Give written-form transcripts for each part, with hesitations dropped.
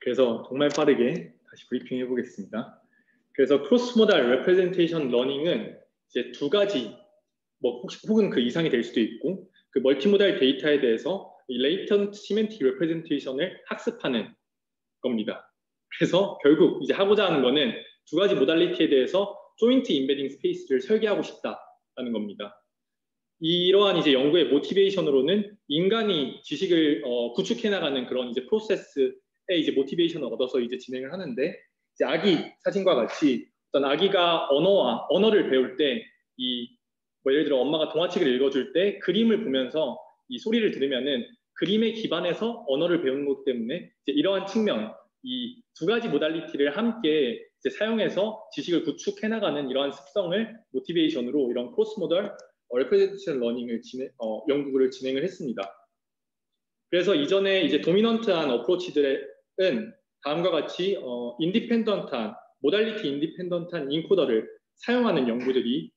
그래서 정말 빠르게 다시 브리핑 해보겠습니다. 그래서 크로스 모달 레프레젠테이션 러닝은 이제 두 가지, 뭐 혹은 그 이상이 될 수도 있고, 그 멀티모달 데이터에 대해서 이 레이턴트 시멘틱 레프레젠테이션을 학습하는 겁니다. 그래서 결국 이제 하고자 하는 거는 두 가지 모달리티에 대해서 조인트 인베딩 스페이스를 설계하고 싶다라는 겁니다. 이러한 이제 연구의 모티베이션으로는 인간이 지식을 구축해 나가는 그런 이제 프로세스에 이제 모티베이션을 얻어서 이제 진행을 하는데, 이제 아기 사진과 같이 어떤 아기가 언어를 배울 때 뭐 예를 들어 엄마가 동화책을 읽어줄 때 그림을 보면서 이 소리를 들으면은 그림에 기반해서 언어를 배우는 것 때문에 이제 이러한 측면, 이 두 가지 모달리티를 함께 이제 사용해서 지식을 구축해 나가는 이러한 습성을 모티베이션으로 이런 크로스 모달 레프레젠테이션 러닝을 연구를 진행을 했습니다. 그래서 이전에 이제 도미넌트한 어프로치들은 다음과 같이 인디펜던트한 모달리티 인디펜던트한 인코더를 사용하는 연구들이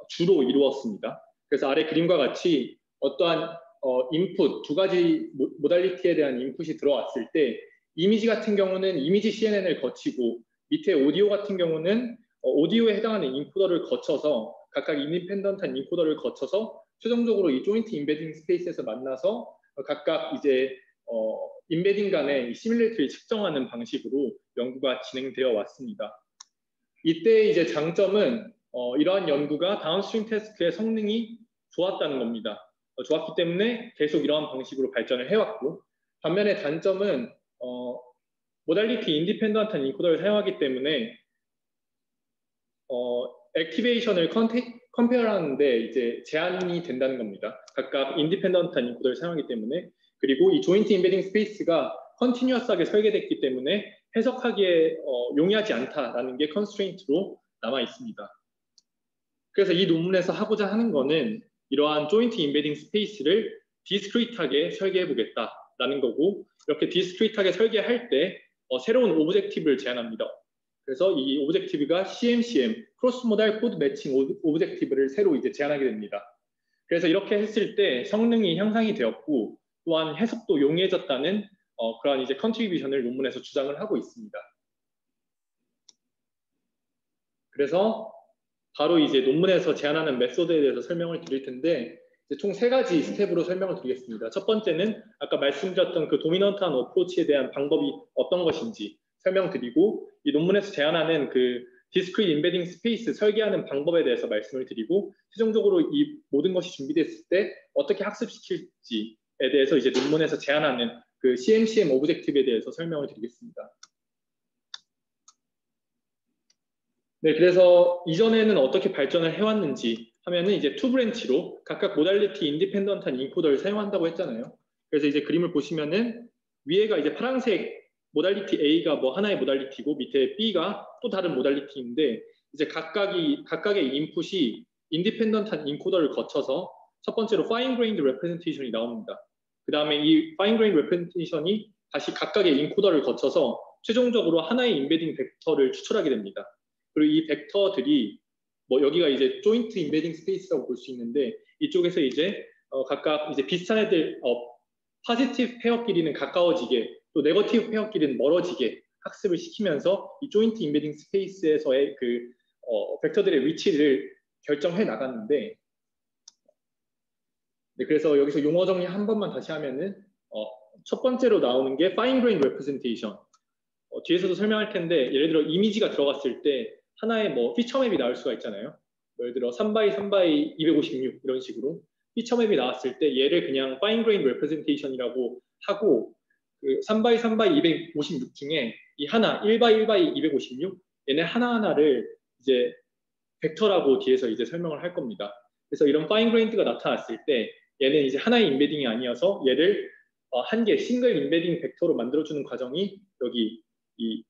주로 이루었습니다. 그래서 아래 그림과 같이 어떠한 인풋, 두 가지 모달리티에 대한 인풋이 들어왔을 때 이미지 같은 경우는 이미지 CNN을 거치고, 밑에 오디오 같은 경우는 오디오에 해당하는 인코더를 거쳐서 각각 인디펜던트한 인코더를 거쳐서 최종적으로 이 조인트 인베딩 스페이스에서 만나서 각각 이제 인베딩 간의 시뮬레이터를 측정하는 방식으로 연구가 진행되어 왔습니다. 이때 이제 장점은 이러한 연구가 다운스트림 태스크의 성능이 좋았다는 겁니다. 좋았기 때문에 계속 이러한 방식으로 발전을 해왔고, 반면에 단점은 모달리티 인디펜던트한 인코더를 사용하기 때문에 액티베이션을 컴페어하는데 이제 제한이 된다는 겁니다. 각각 인디펜던트한 인코더를 사용하기 때문에. 그리고 이 조인트 인베딩 스페이스가 컨티뉴어스하게 설계됐기 때문에 해석하기에 용이하지 않다라는 게 컨스트레인트로 남아 있습니다. 그래서 이 논문에서 하고자 하는 거는 이러한 조인트 인베딩 스페이스를 디스크리트하게 설계해 보겠다라는 거고, 이렇게 디스크리트하게 설계할 때 새로운 오브젝티브를 제안합니다. 그래서 이 오브젝티브가 CMCM, 크로스 모달 코드 매칭 오브젝티브를 새로 이제 제안하게 됩니다. 그래서 이렇게 했을 때 성능이 향상이 되었고, 또한 해석도 용이해졌다는 그러한 이제 컨트리뷰션을 논문에서 주장을 하고 있습니다. 그래서 바로 이제 논문에서 제안하는 메소드에 대해서 설명을 드릴 텐데, 총 세 가지 스텝으로 설명을 드리겠습니다. 첫 번째는 아까 말씀드렸던 그 도미넌트한 어프로치에 대한 방법이 어떤 것인지 설명드리고, 이 논문에서 제안하는 그 디스크리트 인베딩 스페이스 설계하는 방법에 대해서 말씀을 드리고, 최종적으로 이 모든 것이 준비됐을 때 어떻게 학습시킬지에 대해서 이제 논문에서 제안하는 그 CMCM 오브젝티브에 대해서 설명을 드리겠습니다. 네, 그래서 이전에는 어떻게 발전을 해왔는지 하면은 이제 투 브랜치로 각각 모달리티 인디펜던트한 인코더를 사용한다고 했잖아요. 그래서 이제 그림을 보시면은 위에가 이제 파란색 모달리티 A가 뭐 하나의 모달리티고, 밑에 B가 또 다른 모달리티인데, 이제 각각의 인풋이 인디펜던트한 인코더를 거쳐서 첫 번째로 fine grained representation이 나옵니다. 그 다음에 이 fine grained representation이 다시 각각의 인코더를 거쳐서 최종적으로 하나의 인베딩 벡터를 추출하게 됩니다. 그리고 이 벡터들이 뭐 여기가 이제 조인트 인베딩 스페이스라고 볼 수 있는데, 이쪽에서 이제 각각 이제 비슷한 애들 파지티브 페어끼리는 가까워지게, 또 네거티브 페어끼리는 멀어지게 학습을 시키면서 이 조인트 인베딩 스페이스에서의 그 벡터들의 위치를 결정해 나갔는데, 네, 그래서 여기서 용어 정리 한 번만 다시 하면은 첫 번째로 나오는 게 fine grained representation. 뒤에서도 설명할 텐데, 예를 들어 이미지가 들어갔을 때 하나의 뭐 피처 맵이 나올 수가 있잖아요. 예를 들어 3x3x 256 이런 식으로 피처 맵이 나왔을 때 얘를 그냥 fine grained representation이라고 하고, 그 3x3x 256 중에 이 하나 1x1x 256 얘네 하나하나를 이제 벡터라고 뒤에서 이제 설명을 할 겁니다. 그래서 이런 fine grained가 나타났을 때 얘는 이제 하나의 인베딩이 아니어서 얘를 한 개 싱글 인베딩 벡터로 만들어주는 과정이 여기 이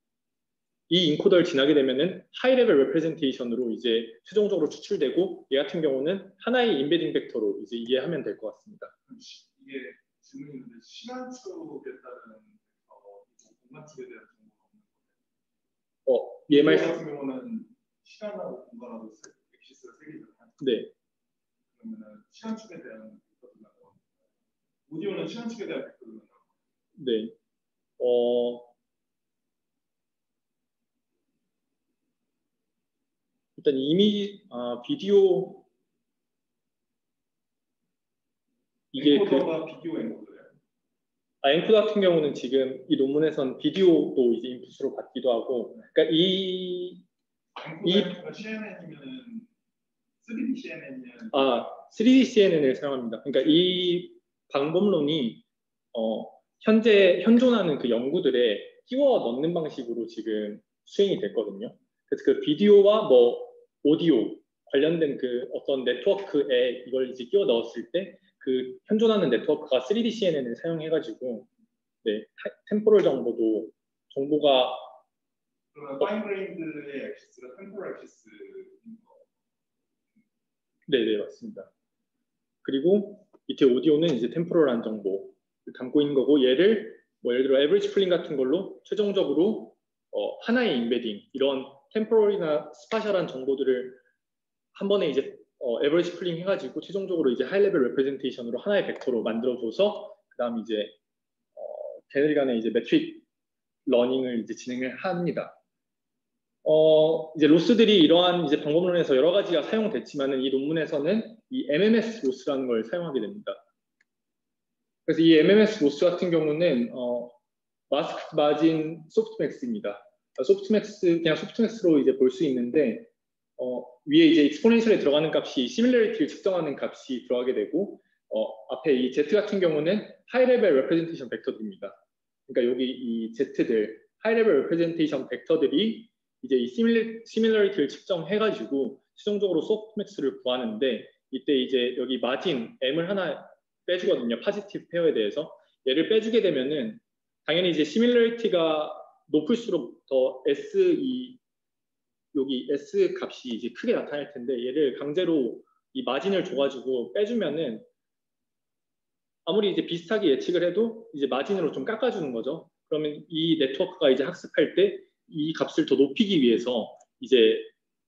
인코더를 지나게 되면은 하이 레벨 레프레젠테이션으로 이제 최종적으로 추출되고, 얘 같은 경우는 하나의 인베딩 벡터로 이제 이해하면 될 것 같습니다. 이게 질문이 있는데 시간 축에 따른 공간 축에 대한 정보가 없는 거예요. 얘 말씀 같은 경우는 시간하고 공간하고 엑시스가 세 개잖아요. 네. 그러면은 시간 축에 대한 벡터도 나와요. 오디오는 시간 축에 대한 벡터도 나와요. 네. 일단 비디오 이게 엔코더가 비디오 엔코더예요. 엔코더 같은 경우는 지금 이 논문에선 비디오도 이제 인풋으로 받기도 하고, 그러니까 엔코더가 CNN이면은 3D CNN이면 3D CNN을 사용합니다. 그러니까 이 방법론이 현재 현존하는 그 연구들에 끼워 넣는 방식으로 지금 수행이 됐거든요. 그래서 그 비디오와 뭐 오디오 관련된 그 어떤 네트워크에 이걸 이제 끼워 넣었을 때 그 현존하는 네트워크가 3D CNN을 사용해가지고 네, 템포럴 정보가 그러면 파인그레인드의 엑시스가 템포럴 엑시스인 거. 네, 맞습니다. 그리고 밑에 오디오는 이제 템포럴한 정보 담고 있는 거고, 얘를 뭐 예를 들어 에버리지 플링 같은 걸로 최종적으로 하나의 인베딩, 이런 템포럴이나 스파셜한 정보들을 한 번에 이제 에버리지 플링 해가지고 최종적으로 이제 하이 레벨 레프레젠테이션으로 하나의 벡터로 만들어줘서 그다음 이제 걔네들 간의 이제 매트릭 러닝을 이제 진행을 합니다. 이제 로스들이 이러한 이제 방법론에서 여러 가지가 사용됐지만은 이 논문에서는 이 MMS 로스라는 걸 사용하게 됩니다. 그래서 이 MMS 로스 같은 경우는 마스크 마진 소프트맥스입니다. 소프트맥스 그냥 소프트맥스로 이제 볼 수 있는데 위에 이제 익스포넨셜에 들어가는 값이 시밀러리티를 측정하는 값이 들어가게 되고 앞에 이 Z 같은 경우는 하이 레벨 레프레젠테이션 벡터들입니다. 그러니까 여기 이 Z들 하이 레벨 레프레젠테이션 벡터들이 이제 이 시밀러리티를 측정해가지고 최종적으로 소프트맥스를 구하는데, 이때 이제 여기 마진 M을 하나 빼주거든요. 파지티브 페어에 대해서. 얘를 빼주게 되면은 당연히 이제 시밀러리티가 높을수록 더 여기 S 값이 이제 크게 나타날 텐데, 얘를 강제로 이 마진을 줘가지고 빼주면은 아무리 이제 비슷하게 예측을 해도 이제 마진으로 좀 깎아주는 거죠. 그러면 이 네트워크가 이제 학습할 때 이 값을 더 높이기 위해서 이제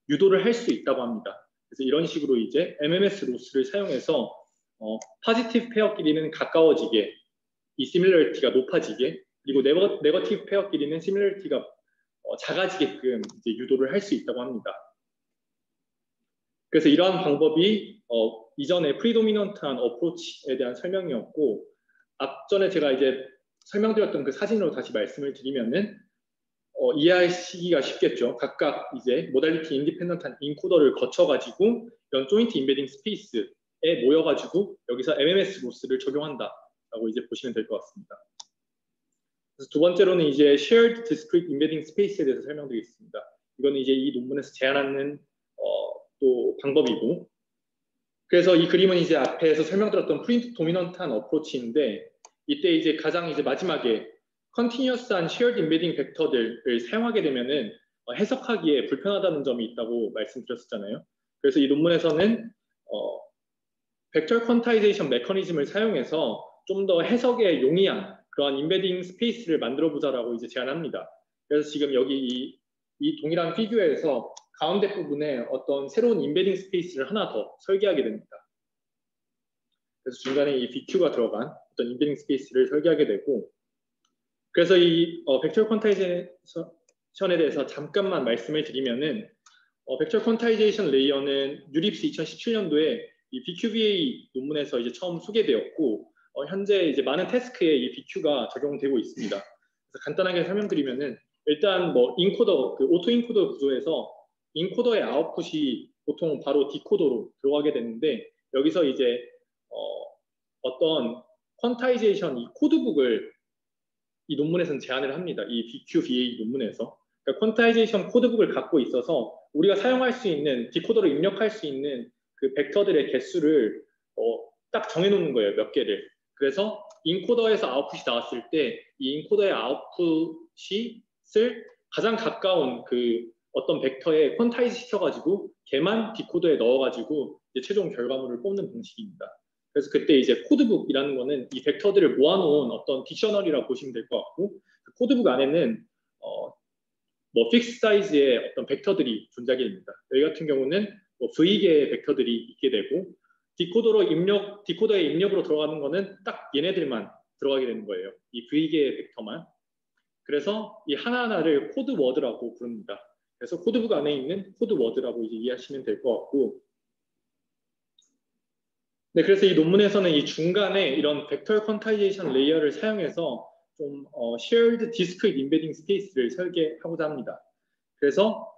유도를 할 수 있다고 합니다. 그래서 이런 식으로 이제 MMS 로스를 사용해서 파지티브 페어끼리는 가까워지게, 이 시밀러리티가 높아지게, 그리고 네거티브 페어끼리는 시밀러리티가 작아지게끔 이제 유도를 할 수 있다고 합니다. 그래서 이러한 방법이 이전에 프리도미넌트한 어프로치에 대한 설명이었고, 앞전에 제가 이제 설명드렸던 그 사진으로 다시 말씀을 드리면은 이해하시기가 쉽겠죠. 각각 이제 모달리티 인디펜던트한 인코더를 거쳐가지고 이런 조인트 인베딩 스페이스에 모여가지고 여기서 MMS 로스를 적용한다라고 이제 보시면 될 것 같습니다. 그래서 두 번째로는 이제 Shared Discrete Embedding Space에 대해서 설명드리겠습니다. 이거는 이제 이 논문에서 제안하는 또 방법이고, 그래서 이 그림은 이제 앞에서 설명드렸던 프리도미넌트한 어프로치인데, 이때 이제 가장 이제 마지막에 컨티뉴어스한 shared embedding 벡터들을 사용하게 되면은 해석하기에 불편하다는 점이 있다고 말씀드렸었잖아요. 그래서 이 논문에서는 벡터 퀀타이제이션 메커니즘을 사용해서 좀 더 해석에 용이한 그러한 인베딩 스페이스를 만들어 보자라고 이제 제안합니다. 그래서 지금 여기 이 동일한 피규어에서 가운데 부분에 어떤 새로운 인베딩 스페이스를 하나 더 설계하게 됩니다. 그래서 중간에 이 BQ가 들어간 어떤 인베딩 스페이스를 설계하게 되고, 그래서 이 벡터 퀀타이제이션에 대해서 잠깐만 말씀을 드리면은 벡터 퀀타이제이션 레이어는 유립스 2017년도에 이 BQVA 논문에서 이제 처음 소개되었고, 현재 이제 많은 태스크에 이 BQ가 적용되고 있습니다. 그래서 간단하게 설명드리면은 일단 뭐 인코더, 그 오토 인코더 구조에서 인코더의 아웃풋이 보통 바로 디코더로 들어가게 되는데, 여기서 이제 어떤 퀀타이제이션 이 코드북을 이 논문에서는 제안을 합니다. 이 BQVA 논문에서. 그러니까 퀀타이제이션 코드북을 갖고 있어서 우리가 사용할 수 있는, 디코더로 입력할 수 있는 그 벡터들의 개수를 딱 정해놓는 거예요. 몇 개를. 그래서 인코더에서 아웃풋이 나왔을 때 이 인코더의 아웃풋이 쓸 가장 가까운 그 어떤 벡터에 퀀타이즈 시켜가지고 걔만 디코더에 넣어가지고 이제 최종 결과물을 뽑는 방식입니다. 그래서 그때 이제 코드북이라는 거는 이 벡터들을 모아놓은 어떤 딕셔너리라고 보시면 될 것 같고, 그 코드북 안에는 뭐 픽스 사이즈의 어떤 벡터들이 존재하게 됩니다. 여기 같은 경우는 뭐 V개의 벡터들이 있게 되고, 디코더에 입력으로 들어가는 거는 딱 얘네들만 들어가게 되는 거예요. 이 V개의 벡터만. 그래서 이 하나하나를 코드 워드라고 부릅니다. 그래서 코드북 안에 있는 코드 워드라고 이제 이해하시면 될 것 같고, 네, 그래서 이 논문에서는 이 중간에 이런 벡터 퀀타이제이션 레이어를 사용해서 좀 shared discrete embedding space를 설계하고자 합니다. 그래서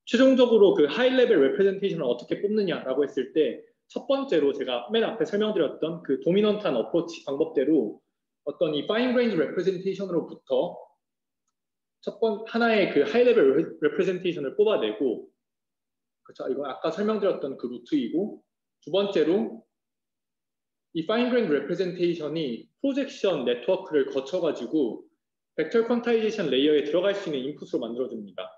최종적으로 그 하이 레벨 레프레젠테이션을 어떻게 뽑느냐라고 했을 때 첫 번째로 제가 맨 앞에 설명드렸던 그 도미넌트한 어프로치 방법대로 어떤 이 파인 그레인드 레프레젠테이션으로부터 하나의 그 하이 레벨 레프레젠테이션을 뽑아내고, 그렇죠? 이건 아까 설명드렸던 그 루트이고, 두 번째로 이 파인 그레인드 레프레젠테이션이 프로젝션 네트워크를 거쳐가지고 벡터 퀀타이제이션 레이어에 들어갈 수 있는 인풋으로 만들어줍니다.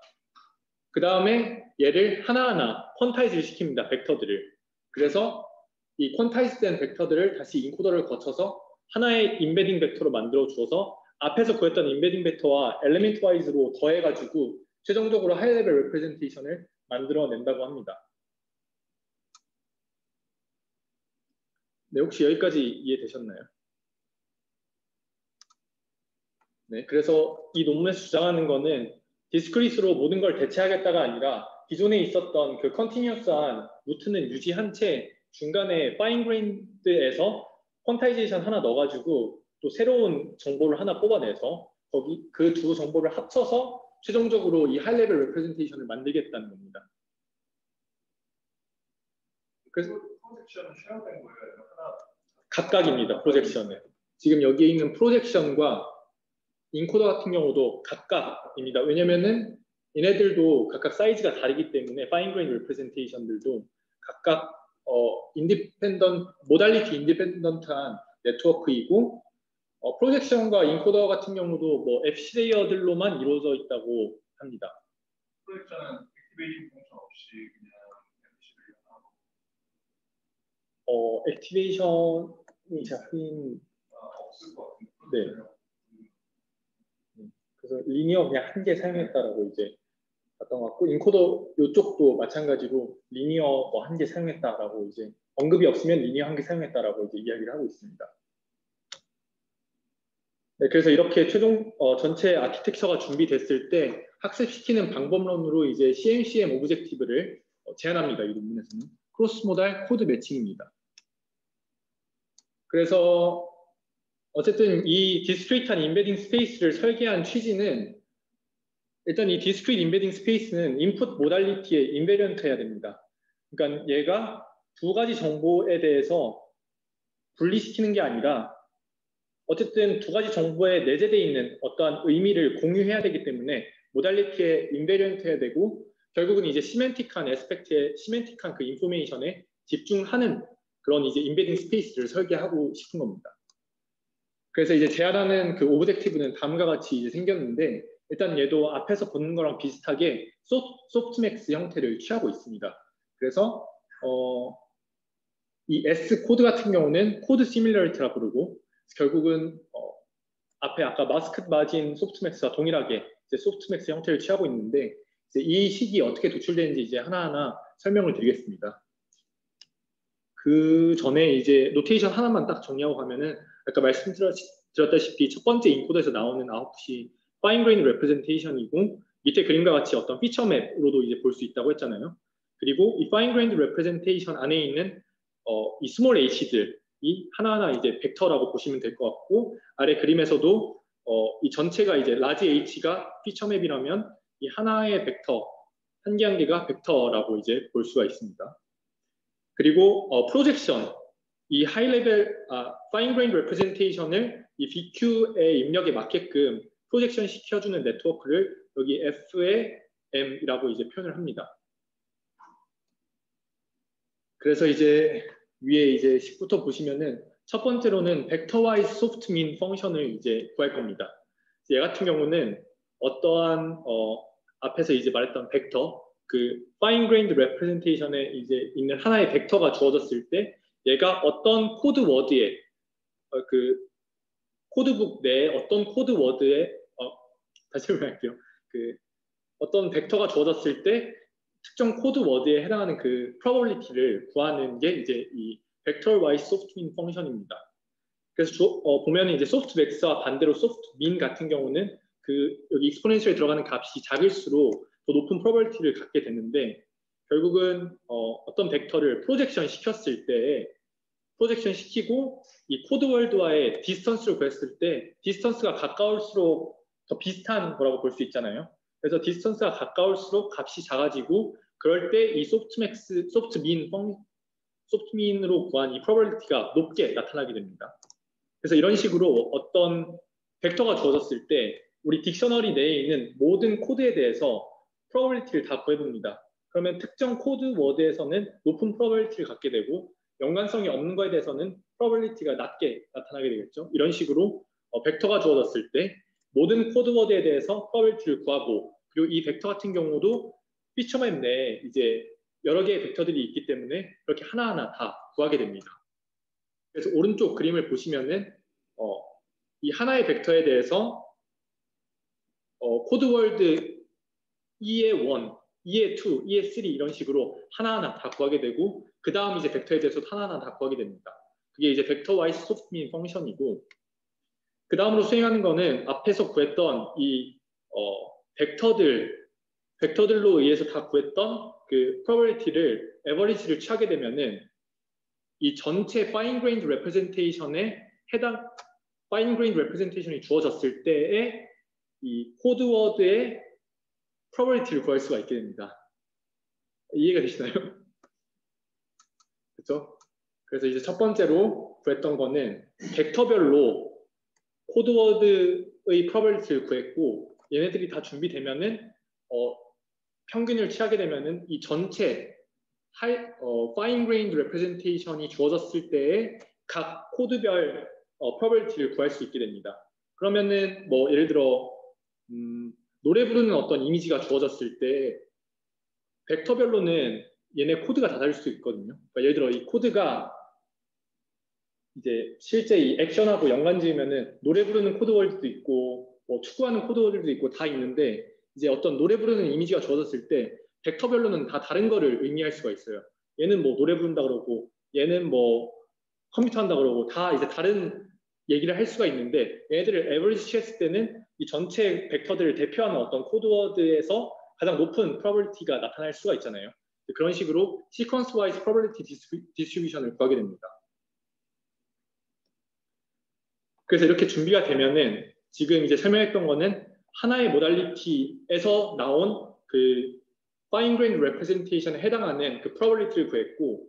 그 다음에 얘를 하나하나 퀀타이즈를 시킵니다. 벡터들을. 그래서 이 퀀타이즈된 벡터들을 다시 인코더를 거쳐서 하나의 인베딩 벡터로 만들어 주어서 앞에서 구했던 인베딩 벡터와 엘리멘트 와이즈로 더해가지고 최종적으로 하이 레벨 레프레젠테이션을 만들어낸다고 합니다. 네, 혹시 여기까지 이해되셨나요? 네, 그래서 이 논문에서 주장하는 거는 디스크릿으로 모든 걸 대체하겠다가 아니라 기존에 있었던 그 컨티뉴어스한 루트는 유지한 채 중간에 파인 그레인드에서 퀀타이제이션 하나 넣어가지고 또 새로운 정보를 하나 뽑아내서 거기 그 두 정보를 합쳐서 최종적으로 이 하이 레벨 레프레젠테이션을 만들겠다는 겁니다. 그래서 프로젝션은 쉐어된 거예요? 하나 각각입니다. 프로젝션은. 지금 여기에 있는 프로젝션과 인코더 같은 경우도 각각입니다. 왜냐면은 얘네들도 각각 사이즈가 다르기 때문에 파인 그레인 레프레젠테이션들도 각각 모달리티 인디펜던트한 네트워크이고, 프로젝션과 인코더 같은 경우도 뭐 FC 레이어들로만 이루어져 있다고 합니다. 프로젝션은 액티베이션 펑션 없이 그냥 FC 레이어 액티베이션이 잡힌 없을 것 같은데. 네. 그래서 리니어 그냥 한 개 사용했다라고 이제 봤던 것 같고, 인코더 이쪽도 마찬가지로 리니어 뭐 한 개 사용했다라고 이제 언급이 없으면 리니어 한 개 사용했다라고 이제 이야기를 하고 있습니다. 네, 그래서 이렇게 최종 전체 아키텍처가 준비됐을 때 학습시키는 방법론으로 이제 CMCM 오브젝티브를 제안합니다. 이 논문에서는 크로스 모달 코드 매칭입니다. 그래서 어쨌든 이 디스크리트한 인베딩 스페이스를 설계한 취지는, 일단 이 디스크리트 인베딩 스페이스는 인풋 모달리티에 인베리언트 해야 됩니다. 그러니까 얘가 두 가지 정보에 대해서 분리시키는 게 아니라 어쨌든 두 가지 정보에 내재되어 있는 어떠한 의미를 공유해야 되기 때문에 모달리티에 인베리언트 해야 되고, 결국은 이제 시멘틱한 에스펙트에 시멘틱한 그 인포메이션에 집중하는 그런 이제 인베딩 스페이스를 설계하고 싶은 겁니다. 그래서 이제 제안하는 그 오브젝티브는 다음과 같이 이제 생겼는데, 일단 얘도 앞에서 보는 거랑 비슷하게 소프트맥스 형태를 취하고 있습니다. 그래서 이 S 코드 같은 경우는 코드 시밀러리티라 부르고, 결국은 앞에 아까 마스크트 마진 소프트맥스와 동일하게 이제 소프트맥스 형태를 취하고 있는데, 이제 이 식이 어떻게 도출되는지 이제 하나하나 설명을 드리겠습니다. 그 전에 이제 노테이션 하나만 딱 정리하고 가면은, 아까 말씀드렸다시피 첫 번째 인코더에서 나오는 아웃풋이 파인 그레인 레프레젠테이션이고, 밑에 그림과 같이 어떤 피처 맵으로도 이제 볼 수 있다고 했잖아요. 그리고 이 파인 그레인 레프레젠테이션 안에 있는 이 스몰 h들이 하나하나 이제 벡터라고 보시면 될 것 같고, 아래 그림에서도 이 전체가 이제 라지 h가 피처 맵이라면 이 하나의 벡터 한 개 한 개가 벡터라고 이제 볼 수가 있습니다. 그리고 프로젝션, 이 하이 레벨 파인 그레인 레프레젠테이션을 이 BQ의 입력에 맞게끔 프로젝션 시켜주는 네트워크를 여기 F의 M이라고 이제 표현을 합니다. 그래서 이제 위에 이제 10부터 보시면은 첫 번째로는 벡터와이즈 소프트 민 펑션을 이제 구할 겁니다. 얘 같은 경우는 어떠한 앞에서 이제 말했던 벡터, 그 fine grained representation에 이제 있는 하나의 벡터가 주어졌을 때 얘가 어떤 코드 워드에 그 코드북 내에 어떤 코드 워드에 다시 설명할게요. 그 어떤 벡터가 주어졌을 때 특정 코드 워드에 해당하는 그 probability를 구하는 게 이제 이 vector wise soft min 펑션입니다. 그래서 보면 이제 soft max와 반대로 soft min 같은 경우는 그 여기 exponential에 들어가는 값이 작을수록 더 높은 프로버빌리티를 갖게 됐는데 결국은 어떤 벡터를 프로젝션 시켰을 때 프로젝션 시키고 이 코드 월드와의 디스턴스를 구했을 때 디스턴스가 가까울수록 더 비슷한 거라고 볼 수 있잖아요. 그래서 디스턴스가 가까울수록 값이 작아지고 그럴 때 이 소프트민으로 구한 이 프로버빌리티가 높게 나타나게 됩니다. 그래서 이런 식으로 어떤 벡터가 주어졌을 때 우리 딕셔너리 내에 있는 모든 코드에 대해서 프로버빌리티를 다 구해봅니다. 그러면 특정 코드 워드에서는 높은 프로버빌리티를 갖게 되고 연관성이 없는 거에 대해서는 프로버빌리티가 낮게 나타나게 되겠죠. 이런 식으로 벡터가 주어졌을 때 모든 코드 워드에 대해서 프로버빌리티를 구하고 그리고 이 벡터 같은 경우도 피처맵 내에 이제 여러 개의 벡터들이 있기 때문에 그렇게 하나하나 다 구하게 됩니다. 그래서 오른쪽 그림을 보시면은 이 하나의 벡터에 대해서 코드 월드 2의 1, 2의 2, 2의 3 이런 식으로 하나하나 다 구하게 되고 그 다음 이제 벡터에 대해서 하나하나 다 구하게 됩니다. 그게 이제 벡터 와이즈 소프트민 펑션이고 그 다음으로 수행하는 거는 앞에서 구했던 이 벡터들로 의해서 다 구했던 그 프로버빌리티를 에버리지를 취하게 되면은 이 전체 fine grained representation에 해당 fine grained representation이 주어졌을 때에 이 코드 워드의 프로버빌리티를 구할 수가 있게 됩니다. 이해가 되시나요? 그렇죠? 그래서 이제 첫 번째로 구했던 거는 벡터별로 코드 워드의 프로버빌리티를 구했고 얘네들이 다 준비되면은 평균을 취하게 되면은 이 전체 fine grained representation이 주어졌을 때에 각 코드별 프로버빌리티를 구할 수 있게 됩니다. 그러면은 뭐 예를 들어 노래 부르는 어떤 이미지가 주어졌을 때 벡터별로는 얘네 코드가 다 다를 수 있거든요. 그러니까 예를 들어 이 코드가 이제 실제 이 액션하고 연관 지으면은 노래 부르는 코드 월드도 있고 뭐 축구하는 코드 월드도 있고 다 있는데 이제 어떤 노래 부르는 이미지가 주어졌을 때 벡터별로는 다 다른 거를 의미할 수가 있어요. 얘는 뭐 노래 부른다 그러고 얘는 뭐 컴퓨터 한다 그러고 다 이제 다른 얘기를 할 수가 있는데 얘네들을 에버리지 취했을 때는 이 전체 벡터들을 대표하는 어떤 코드워드에서 가장 높은 프로버빌리티가 나타날 수가 있잖아요. 그런 식으로 시퀀스 와이즈 프로버빌리티 디스트리뷰션을 구하게 됩니다. 그래서 이렇게 준비가 되면은 지금 이제 설명했던 거는 하나의 모달리티에서 나온 그 fine grained representation에 해당하는 그 probability를 구했고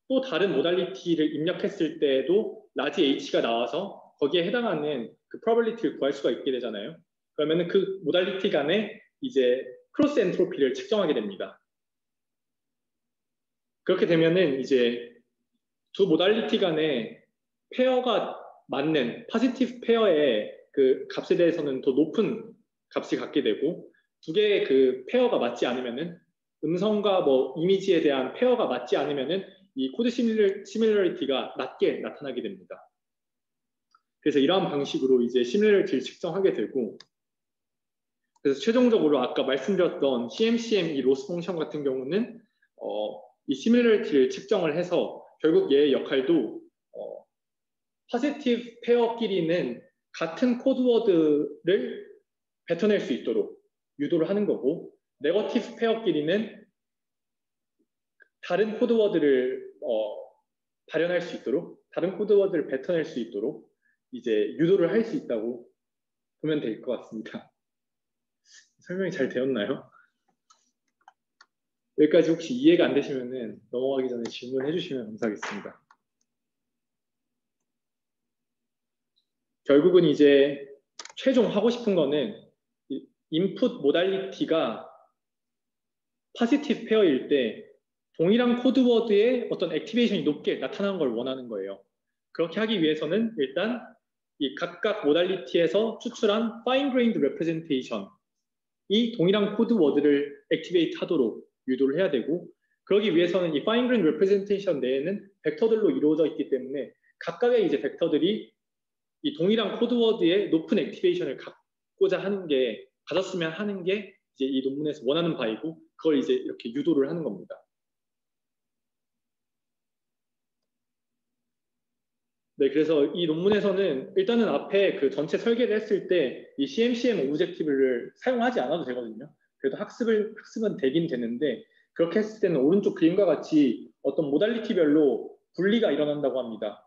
또 다른 모달리티를 입력했을 때에도 라지 h가 나와서 거기에 해당하는 그 probability를 구할 수가 있게 되잖아요. 그러면은 그 모달리티 간에 이제 크로스 엔트로피를 측정하게 됩니다. 그렇게 되면은 이제 두 모달리티 간에 페어가 맞는 파지티브 페어의 그 값에 대해서는 더 높은 값이 갖게 되고 두 개의 그 페어가 맞지 않으면은 음성과 뭐 이미지에 대한 페어가 맞지 않으면은 이 코드 시밀러리티가 낮게 나타나게 됩니다. 그래서 이러한 방식으로 이제 시밀러리티를 측정하게 되고 그래서 최종적으로 아까 말씀드렸던 CMCM 이 로스 펑션 같은 경우는 이 시밀러리티를 측정을 해서 결국 얘의 역할도 포지티브 페어끼리는 같은 코드워드를 뱉어낼 수 있도록 유도를 하는 거고 네거티브 페어끼리는 다른 코드워드를 발현할 수 있도록 다른 코드워드를 뱉어낼 수 있도록 이제 유도를 할 수 있다고 보면 될 것 같습니다. 설명이 잘 되었나요? 여기까지 혹시 이해가 안 되시면은 넘어가기 전에 질문해 주시면 감사하겠습니다. 결국은 이제 최종 하고 싶은 거는 인풋 모달리티가 포지티브 페어일 때 동일한 코드워드의 어떤 액티베이션이 높게 나타나는 걸 원하는 거예요. 그렇게 하기 위해서는 일단 이 각각 모달리티에서 추출한 fine grained representation이 동일한 코드워드를 액티베이트 하도록 유도를 해야 되고 그러기 위해서는 이 fine grained representation 내에는 벡터들로 이루어져 있기 때문에 각각의 이제 벡터들이 이 동일한 코드워드의 높은 액티베이션을 갖고자 하는 게 가졌으면 하는 게 이제 이 논문에서 원하는 바이고 그걸 이제 이렇게 유도를 하는 겁니다. 네, 그래서 이 논문에서는 일단은 앞에 그 전체 설계를 했을 때 이 CMCM 오브젝티브를 사용하지 않아도 되거든요. 그래도 학습은 되긴 되는데 그렇게 했을 때는 오른쪽 그림과 같이 어떤 모달리티별로 분리가 일어난다고 합니다.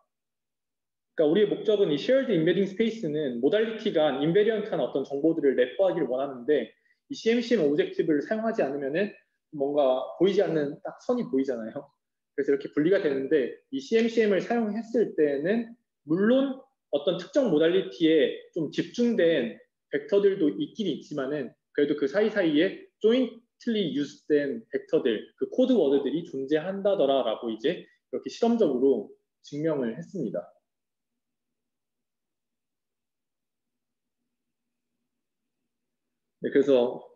그러니까 우리의 목적은 이 shared embedding space는 모달리티가 인베리언트한 어떤 정보들을 내포하기를 원하는데 이 CMCM 오브젝티브를 사용하지 않으면은 뭔가 보이지 않는 딱 선이 보이잖아요. 그래서 이렇게 분리가 되는데 이 CMCM을 사용했을 때는 물론 어떤 특정 모달리티에 좀 집중된 벡터들도 있긴 있지만은 그래도 그 사이사이에 jointly used된 벡터들, 그 코드 워드들이 존재한다더라라고 이제 이렇게 실험적으로 증명을 했습니다. 네, 그래서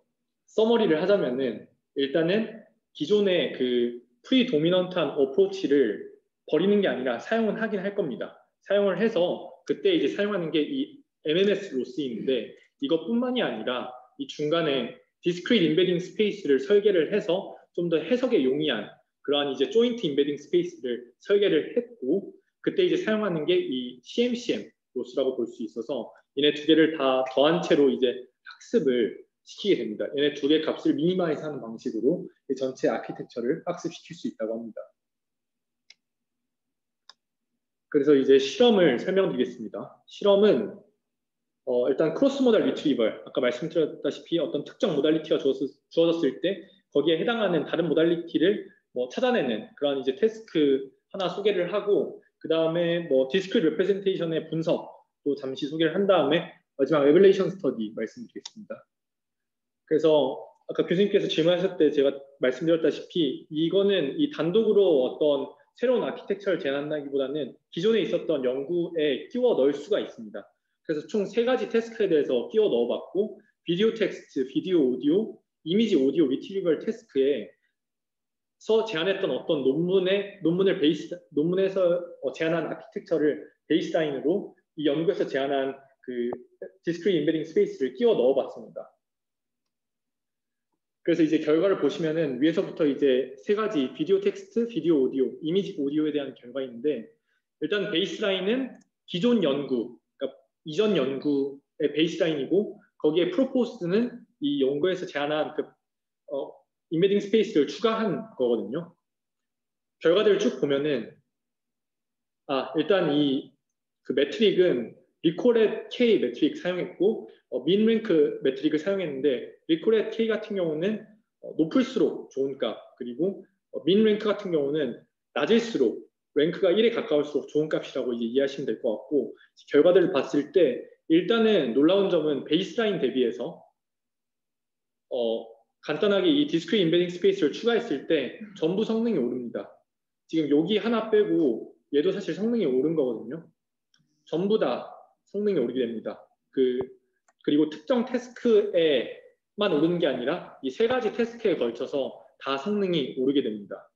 서머리를 하자면은 일단은 기존의 그 프리도미넌트한 어프로치를 버리는 게 아니라 사용은 하긴 할 겁니다. 사용을 해서 그때 이제 사용하는 게 이 MMS 로스인데 이것뿐만이 아니라 이 중간에 discrete embedding space를 설계를 해서 좀 더 해석에 용이한 그러한 이제 joint embedding space를 설계를 했고 그때 이제 사용하는 게 이 CMCM 로스라고 볼 수 있어서 얘네 두 개를 다 더한 채로 이제 학습을 시키게 됩니다. 얘네 두 개 값을 미니마이즈 하는 방식으로 전체 아키텍처를 학습시킬 수 있다고 합니다. 그래서 이제 실험을 설명드리겠습니다. 실험은 일단 크로스 모달 리트리벌, 아까 말씀드렸다시피 어떤 특정 모달리티가 주어졌을 때 거기에 해당하는 다른 모달리티를 뭐 찾아내는 그런 이제 태스크 하나 소개를 하고 그 다음에 뭐 디스크릿 레프레젠테이션의 분석도 잠시 소개를 한 다음에 마지막 에벌레이션 스터디 말씀드리겠습니다. 그래서 아까 교수님께서 질문하셨을 때 제가 말씀드렸다시피 이거는 이 단독으로 어떤 새로운 아키텍처를 제안한다기보다는 기존에 있었던 연구에 끼워 넣을 수가 있습니다. 그래서 총 3가지 태스크에 대해서 끼워 넣어봤고 비디오 텍스트, 비디오 오디오, 이미지 오디오 리트리벌 태스크에서 제안했던 어떤 논문에서 제안한 아키텍처를 베이스라인으로 이 연구에서 제안한 그 디스크릿 임베딩 스페이스를 끼워 넣어봤습니다. 그래서 이제 결과를 보시면은 위에서부터 이제 3가지 비디오 텍스트, 비디오 오디오, 이미지 오디오에 대한 결과인데 일단 베이스라인은 기존 연구, 그러니까 이전 연구의 베이스라인이고 거기에 프로포스는 이 연구에서 제안한 그 임베딩 스페이스를 추가한 거거든요. 결과들을 쭉 보면은 일단 이 그 매트릭은 리코렛 K 매트릭 사용했고 민랭크 매트릭을 사용했는데 리코렛 K 같은 경우는 높을수록 좋은 값 그리고 민랭크 같은 경우는 낮을수록 랭크가 1에 가까울수록 좋은 값이라고 이제 이해하시면 될 것 같고 결과들을 봤을 때 일단은 놀라운 점은 베이스라인 대비해서 간단하게 이 디스크릿 임베딩 스페이스를 추가했을 때 전부 성능이 오릅니다. 지금 여기 하나 빼고 얘도 사실 성능이 오른 거거든요. 전부 다 성능이 오르게 됩니다. 그리고 특정 태스크에만 오르는 게 아니라 이 3가지 태스크에 걸쳐서 다 성능이 오르게 됩니다.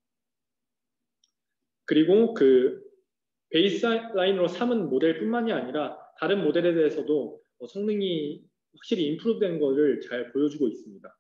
그리고 그 베이스라인으로 삼은 모델뿐만이 아니라 다른 모델에 대해서도 성능이 확실히 임프루브된 것을 잘 보여주고 있습니다.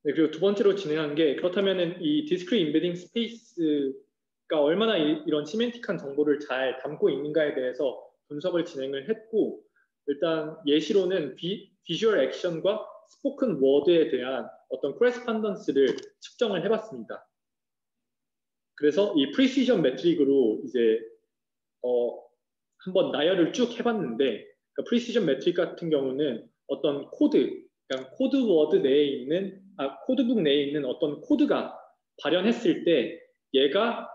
네, 그리고 두 번째로 진행한 게 그렇다면 이 디스크릿 임베딩 스페이스가 얼마나 이런 시멘틱한 정보를 잘 담고 있는가에 대해서 분석을 진행을 했고 일단 예시로는 비주얼 액션과 스포큰 워드에 대한 어떤 코레스판던스를 측정을 해봤습니다. 그래서 이 프리시전 매트릭으로 이제 한번 나열을 쭉 해봤는데 그러니까 프리시전 매트릭 같은 경우는 어떤 그냥 코드워드 내에 있는 코드북 내에 있는 어떤 코드가 발현했을 때 얘가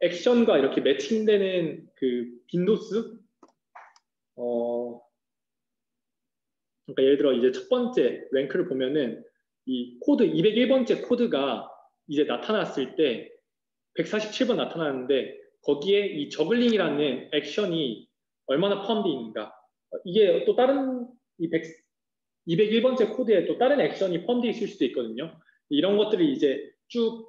액션과 이렇게 매칭되는 그 빈도수 그러니까 예를 들어 이제 첫 번째 랭크를 보면은 이 코드 201번째 코드가 이제 나타났을 때 147번 나타나는데 거기에 이 저글링이라는 액션이 얼마나 포함되어 있는가 이게 또 다른 201번째 코드에 또 다른 액션이 포함되어 있을 수도 있거든요. 이런 것들을 이제 쭉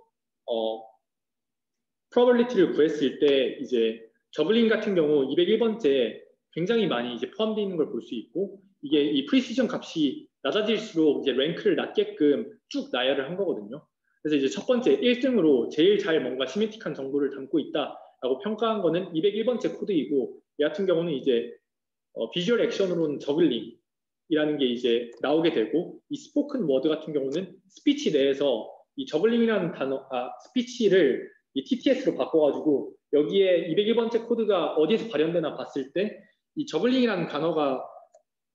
probability를 구했을 때 이제 저글링 같은 경우 201번째 굉장히 많이 이제 포함되어 있는 걸 볼 수 있고 이게 이 프리시전 값이 낮아질수록 이제 랭크를 낮게끔 쭉 나열을 한 거거든요. 그래서 이제 첫 번째 1등으로 제일 잘 뭔가 시메틱한 정보를 담고 있다라고 평가한 거는 201번째 코드이고 얘 같은 경우는 이제 비주얼 액션으로는 저글링이라는 게 이제 나오게 되고, 이 스포큰 워드 같은 경우는 스피치 내에서 이 저글링이라는 스피치를 이 TTS로 바꿔가지고 여기에 201번째 코드가 어디에서 발현되나 봤을 때 이 저글링이라는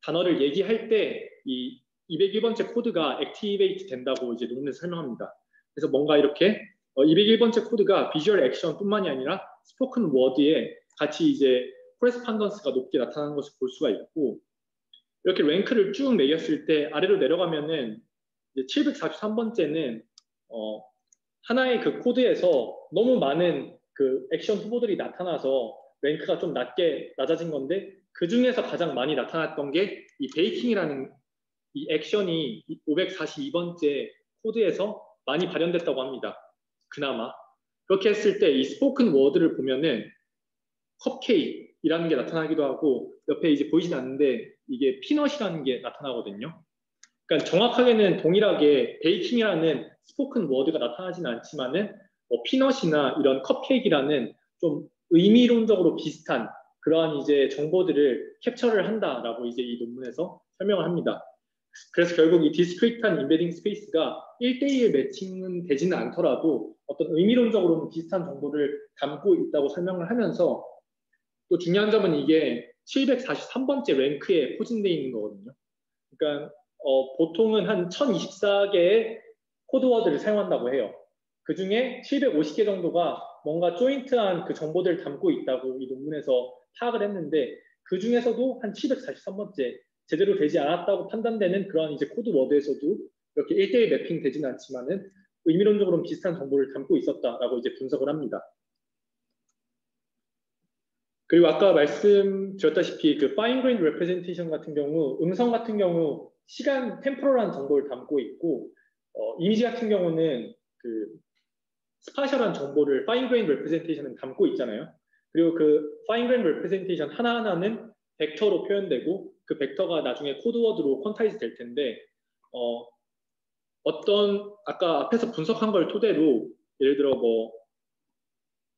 단어를 얘기할 때 이 201번째 코드가 액티베이트 된다고 이제 논문에서 설명합니다. 그래서 뭔가 이렇게 201번째 코드가 비주얼 액션뿐만이 아니라 스포큰 워드에 같이 이제 코레스판던스가 높게 나타나는 것을 볼 수가 있고, 이렇게 랭크를 쭉 매겼을 때 아래로 내려가면은 743번째는 하나의 그 코드에서 너무 많은 그 액션 후보들이 나타나서 랭크가 좀 낮아진 건데, 그 중에서 가장 많이 나타났던 게 이 베이킹이라는 이 액션이 542번째 코드에서 많이 발현됐다고 합니다. 그나마. 그렇게 했을 때 이 스포큰 워드를 보면은 컵케이크이라는 게 나타나기도 하고, 옆에 이제 보이진 않는데 이게 피넛이라는 게 나타나거든요. 그러니까 정확하게는 동일하게 베이킹이라는 스포큰 워드가 나타나지는 않지만은 피넛이나 이런 컵케이크라는 좀 의미론적으로 비슷한 그러한 이제 정보들을 캡처를 한다라고 이제 이 논문에서 설명을 합니다. 그래서 결국 이 디스크리트한 인베딩 스페이스가 1대1 매칭은 되지는 않더라도 어떤 의미론적으로는 비슷한 정보를 담고 있다고 설명을 하면서, 또 중요한 점은 이게 743번째 랭크에 포진되어 있는 거거든요. 그러니까 보통은 한 1024개의 코드워드를 사용한다고 해요. 그 중에 750개 정도가 뭔가 조인트한 그 정보들을 담고 있다고 이 논문에서 파악을 했는데, 그 중에서도 한 743번째 제대로 되지 않았다고 판단되는 그런 이제 코드워드에서도 이렇게 1대1 매핑 되지는 않지만은 의미론적으로는 비슷한 정보를 담고 있었다라고 이제 분석을 합니다. 그리고 아까 말씀드렸다시피 그 fine grained representation 같은 경우, 음성 같은 경우 시간 템포럴한 정보를 담고 있고, 이미지 같은 경우는 그 스파셜한 정보를 fine grained representation은 담고 있잖아요. 그리고 그 fine grained representation 하나하나는 벡터로 표현되고, 그 벡터가 나중에 코드워드로 퀀타이즈 될 텐데, 아까 앞에서 분석한 걸 토대로 예를 들어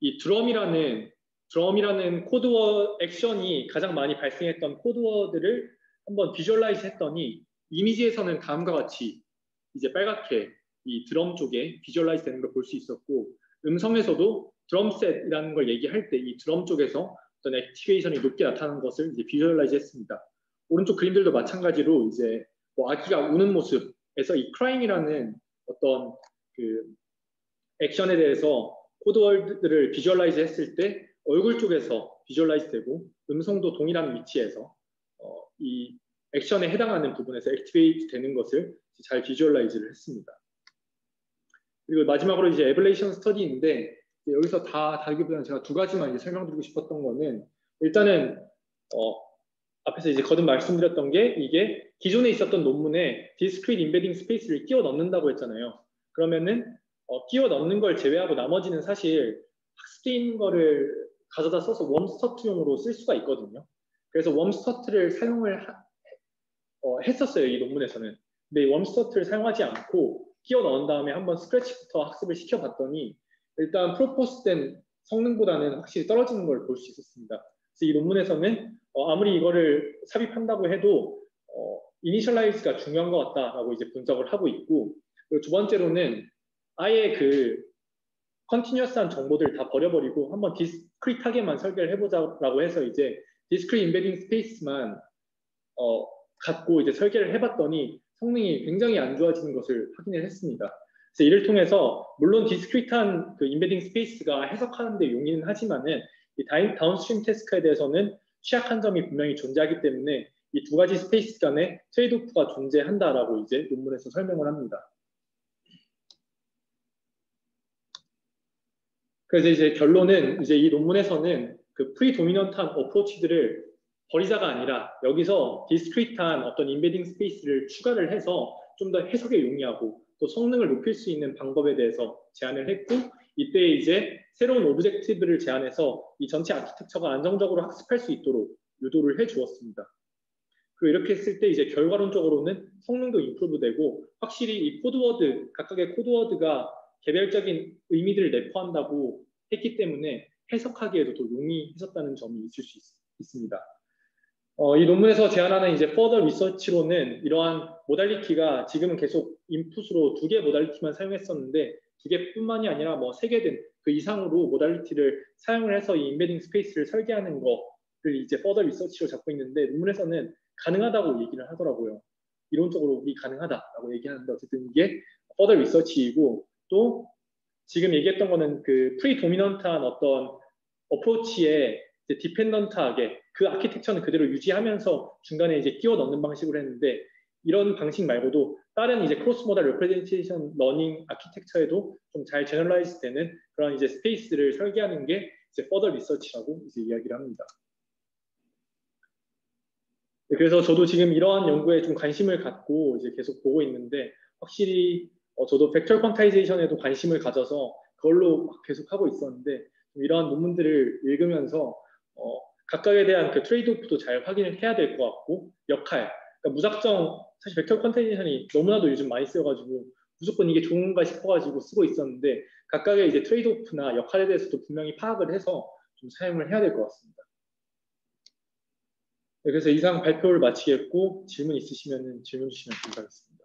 이 드럼이라는 코드워드 액션이 가장 많이 발생했던 코드워드를 한번 비주얼라이즈 했더니, 이미지에서는 다음과 같이 이제 빨갛게 이 드럼 쪽에 비주얼라이즈 되는 걸 볼 수 있었고, 음성에서도 드럼셋이라는 걸 얘기할 때 이 드럼 쪽에서 어떤 액티베이션이 높게 나타나는 것을 이제 비주얼라이즈 했습니다. 오른쪽 그림들도 마찬가지로 이제 아기가 우는 모습에서 이 crying이라는 어떤 그 액션에 대해서 코드워드를 비주얼라이즈 했을 때 얼굴 쪽에서 비주얼라이즈 되고, 음성도 동일한 위치에서 이 액션에 해당하는 부분에서 액티베이트 되는 것을 잘 비주얼라이즈를 했습니다. 그리고 마지막으로 이제 에벌레이션 스터디인데, 여기서 다 다르기보다는 제가 두 가지만 이제 설명드리고 싶었던 거는, 일단은 앞에서 이제 거듭 말씀드렸던 게, 이게 기존에 있었던 논문에 디스크리트 인베딩 스페이스를 끼워 넣는다고 했잖아요. 그러면은 끼워 넣는 걸 제외하고 나머지는 사실 학습된 거를 가져다 써서 웜스터트용으로 쓸 수가 있거든요. 그래서 웜스터트를 사용을 했었어요, 이 논문에서는. 근데 웜스터트를 사용하지 않고 끼워 넣은 다음에 한번 스크래치부터 학습을 시켜봤더니 일단 프로포스된 성능보다는 확실히 떨어지는 걸 볼 수 있었습니다. 그래서 이 논문에서는 아무리 이거를 삽입한다고 해도 이니셜라이즈가 중요한 것 같다라고 이제 분석을 하고 있고, 그리고 두 번째로는 아예 그 컨티뉴어스한 정보들을 다 버려버리고 한번 디스크리트하게만 설계를 해보자라고 해서 이제 디스크리트 인베딩 스페이스만 갖고 이제 설계를 해봤더니 성능이 굉장히 안 좋아지는 것을 확인을 했습니다. 그래서 이를 통해서 물론 디스크리트한 그 인베딩 스페이스가 해석하는 데 용이는 하지만은 이 다운스트림 태스크에 대해서는 취약한 점이 분명히 존재하기 때문에 이 두 가지 스페이스 간에 트레이드오프가 존재한다라고 이제 논문에서 설명을 합니다. 그래서 이제 결론은 이제 이 논문에서는 그 프리도미넌트한 어프로치들을 버리자가 아니라 여기서 디스크리트한 어떤 인베딩 스페이스를 추가를 해서 좀 더 해석에 용이하고 또 성능을 높일 수 있는 방법에 대해서 제안을 했고, 이때 이제 새로운 오브젝티브를 제안해서 이 전체 아키텍처가 안정적으로 학습할 수 있도록 유도를 해 주었습니다. 그리고 이렇게 했을 때 이제 결과론적으로는 성능도 임프루브되고, 확실히 이 코드워드, 각각의 코드워드가 개별적인 의미들을 내포한다고 했기 때문에 해석하기에도 더 용이해졌다는 점이 있을 수 있습니다. 이 논문에서 제안하는 이제 further research로는 이러한 모달리티가 지금은 계속 인풋으로 2개 모달리티만 사용했었는데 2개뿐만이 아니라 뭐 3개든 그 이상으로 모달리티를 사용을 해서 이 인베딩 스페이스를 설계하는 거를 이제 further research로 잡고 있는데 논문에서는 가능하다고 얘기를 하더라고요. 이론적으로 우리 가능하다라고 얘기하는데 어쨌든 이게 further research이고 또 지금 얘기했던 거는 그 프리도미넌트한 어떤 어프로치에 디펜던트하게 그 아키텍처는 그대로 유지하면서 중간에 이제 끼워 넣는 방식으로 했는데 이런 방식 말고도 다른 이제 크로스 모달 레프레젠테이션 러닝 아키텍처에도 좀 잘 제너럴라이즈 되는 그런 이제 스페이스를 설계하는 게 이제 퍼더 리서치라고 이제 이야기를 합니다. 네, 그래서 저도 지금 이러한 연구에 좀 관심을 갖고 이제 계속 보고 있는데 확실히 저도 벡터 퀀타이제이션에도 관심을 가져서 그걸로 막 계속 하고 있었는데 이러한 논문들을 읽으면서 각각에 대한 그 트레이드오프도 잘 확인을 해야 될 것 같고 역할, 그러니까 무작정 사실 벡터 퀀타이제이션이 너무나도 요즘 많이 쓰여가지고 무조건 이게 좋은가 싶어가지고 쓰고 있었는데 각각의 이제 트레이드오프나 역할에 대해서도 분명히 파악을 해서 좀 사용을 해야 될 것 같습니다. 네, 그래서 이상 발표를 마치겠고 질문 있으시면 질문 주시면 감사하겠습니다.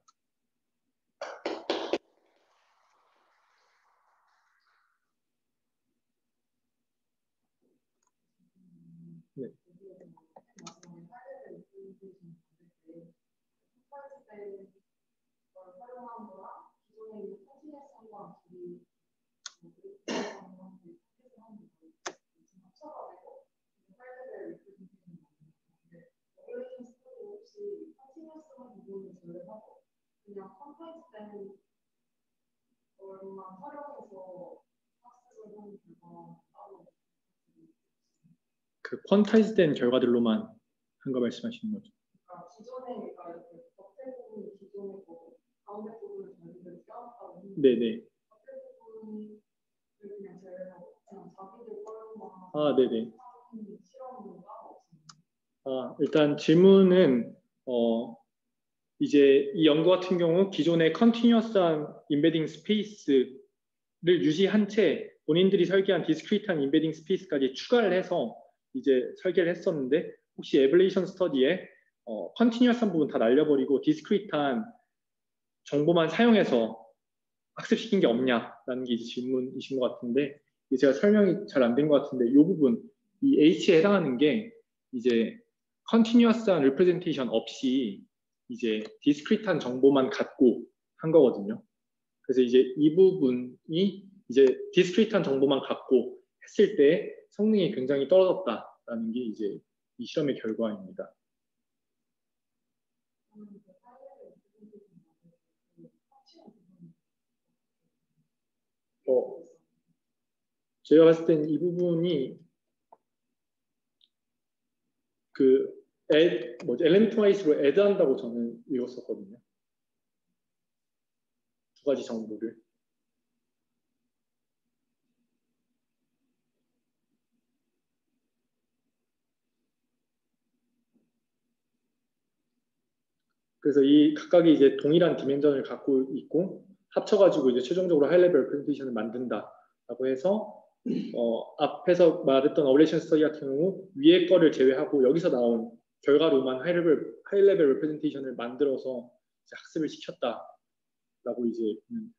네. 그 퀀타이즈된 결과들로만 한 거 말씀하시는 거죠? 네네. 아, 네네. 일단 질문은 이제 이 연구 같은 경우 기존의 컨티뉴어스한 인베딩 스페이스를 유지한 채 본인들이 설계한 디스크리트한 인베딩 스페이스까지 추가를 해서 이제 설계를 했었는데 혹시 에벌레이션 스터디에 컨티뉴어스한 부분 다 날려버리고 디스크리트한 정보만 사용해서 학습시킨 게 없냐라는 게 이제 질문이신 것 같은데 제가 설명이 잘 안 된 것 같은데 이 부분 이 H에 해당하는 게 이제 컨티뉴어스한 리프레젠테이션 없이 이제 디스크리트한 정보만 갖고 한 거거든요. 그래서 이제 이 부분이 이제 디스크리트한 정보만 갖고 했을 때 성능이 굉장히 떨어졌다라는 게 이제 이 실험의 결과입니다. 제가 봤을 땐 이 부분이 그 엘리먼트 와이스로 애드한다고 저는 읽었었거든요. 두 가지 정보를. 그래서 이 각각이 이제 동일한 디멘전을 갖고 있고 합쳐가지고 이제 최종적으로 하이 레벨 프레젠테이션을 만든다라고 해서 앞에서 말했던 어블레이션 스터디 같은 경우 위에 거를 제외하고 여기서 나온 결과로만 하이 레벨 레프레젠테이션을 만들어서 이제 학습을 시켰다라고 이제 보면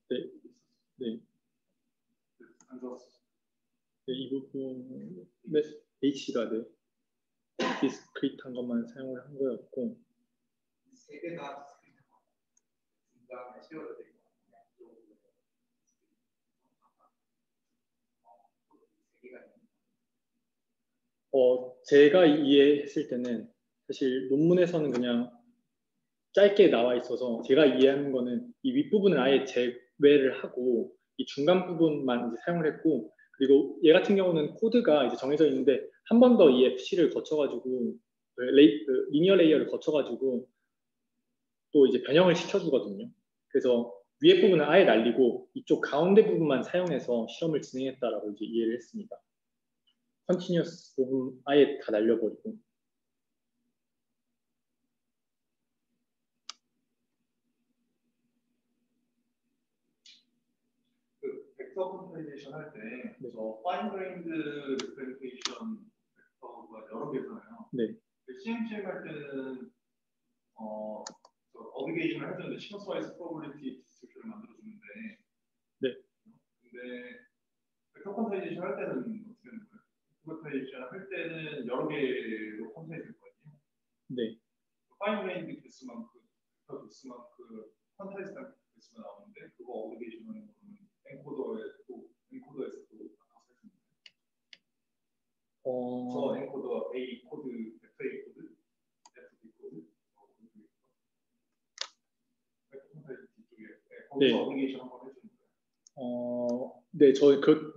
네. 네. 네, 이 부분 H가 네. 디스크리트한 것만 사용을 한 거였고 세 개 다 중간에 세워야 되고 제가 이해했을 때는 사실 논문에서는 그냥 짧게 나와 있어서 제가 이해하는 거는 이 윗부분을 아예 제외를 하고 이 중간 부분만 이제 사용을 했고, 그리고 얘 같은 경우는 코드가 이제 정해져 있는데 한 번 더 이 FC를 거쳐가지고 리니어 레이어를 거쳐가지고 또 이제 변형을 시켜주거든요. 그래서 위에 부분은 아예 날리고 이쪽 가운데 부분만 사용해서 실험을 진행했다라고 이제 이해를 했습니다. 컨티뉴어스 부분 아예 다 날려버리고. 그 벡터 컴파일레이션 할 때, 파인 그레인드 리프레젠테이션 벡터가 여러 개잖아요. 네. CMCM 할 때는 어그리게이션을 해주는데 시퀀스와이즈 프로버빌리티 디스트리뷰션을 만들어주는데, 네. 근데 벡터 컴파일레이션 할 때는 어떻게 되는 거예요? 컴파일레이션 할 때는 여러 개로 컴파일이 될 거거든요. 네. 파인 그레인드 개수만큼, 벡터 개수만큼 퀀타이즈 개수가 나오는데 그거 어그리게이션 하는 거는 엔코더에서 또 바꿔서 했습니다. 저 엔코더 A 코드, 벡터 A 코드, FD 코드, 네. 어그리게이션 한번 해주는 거예요. 네,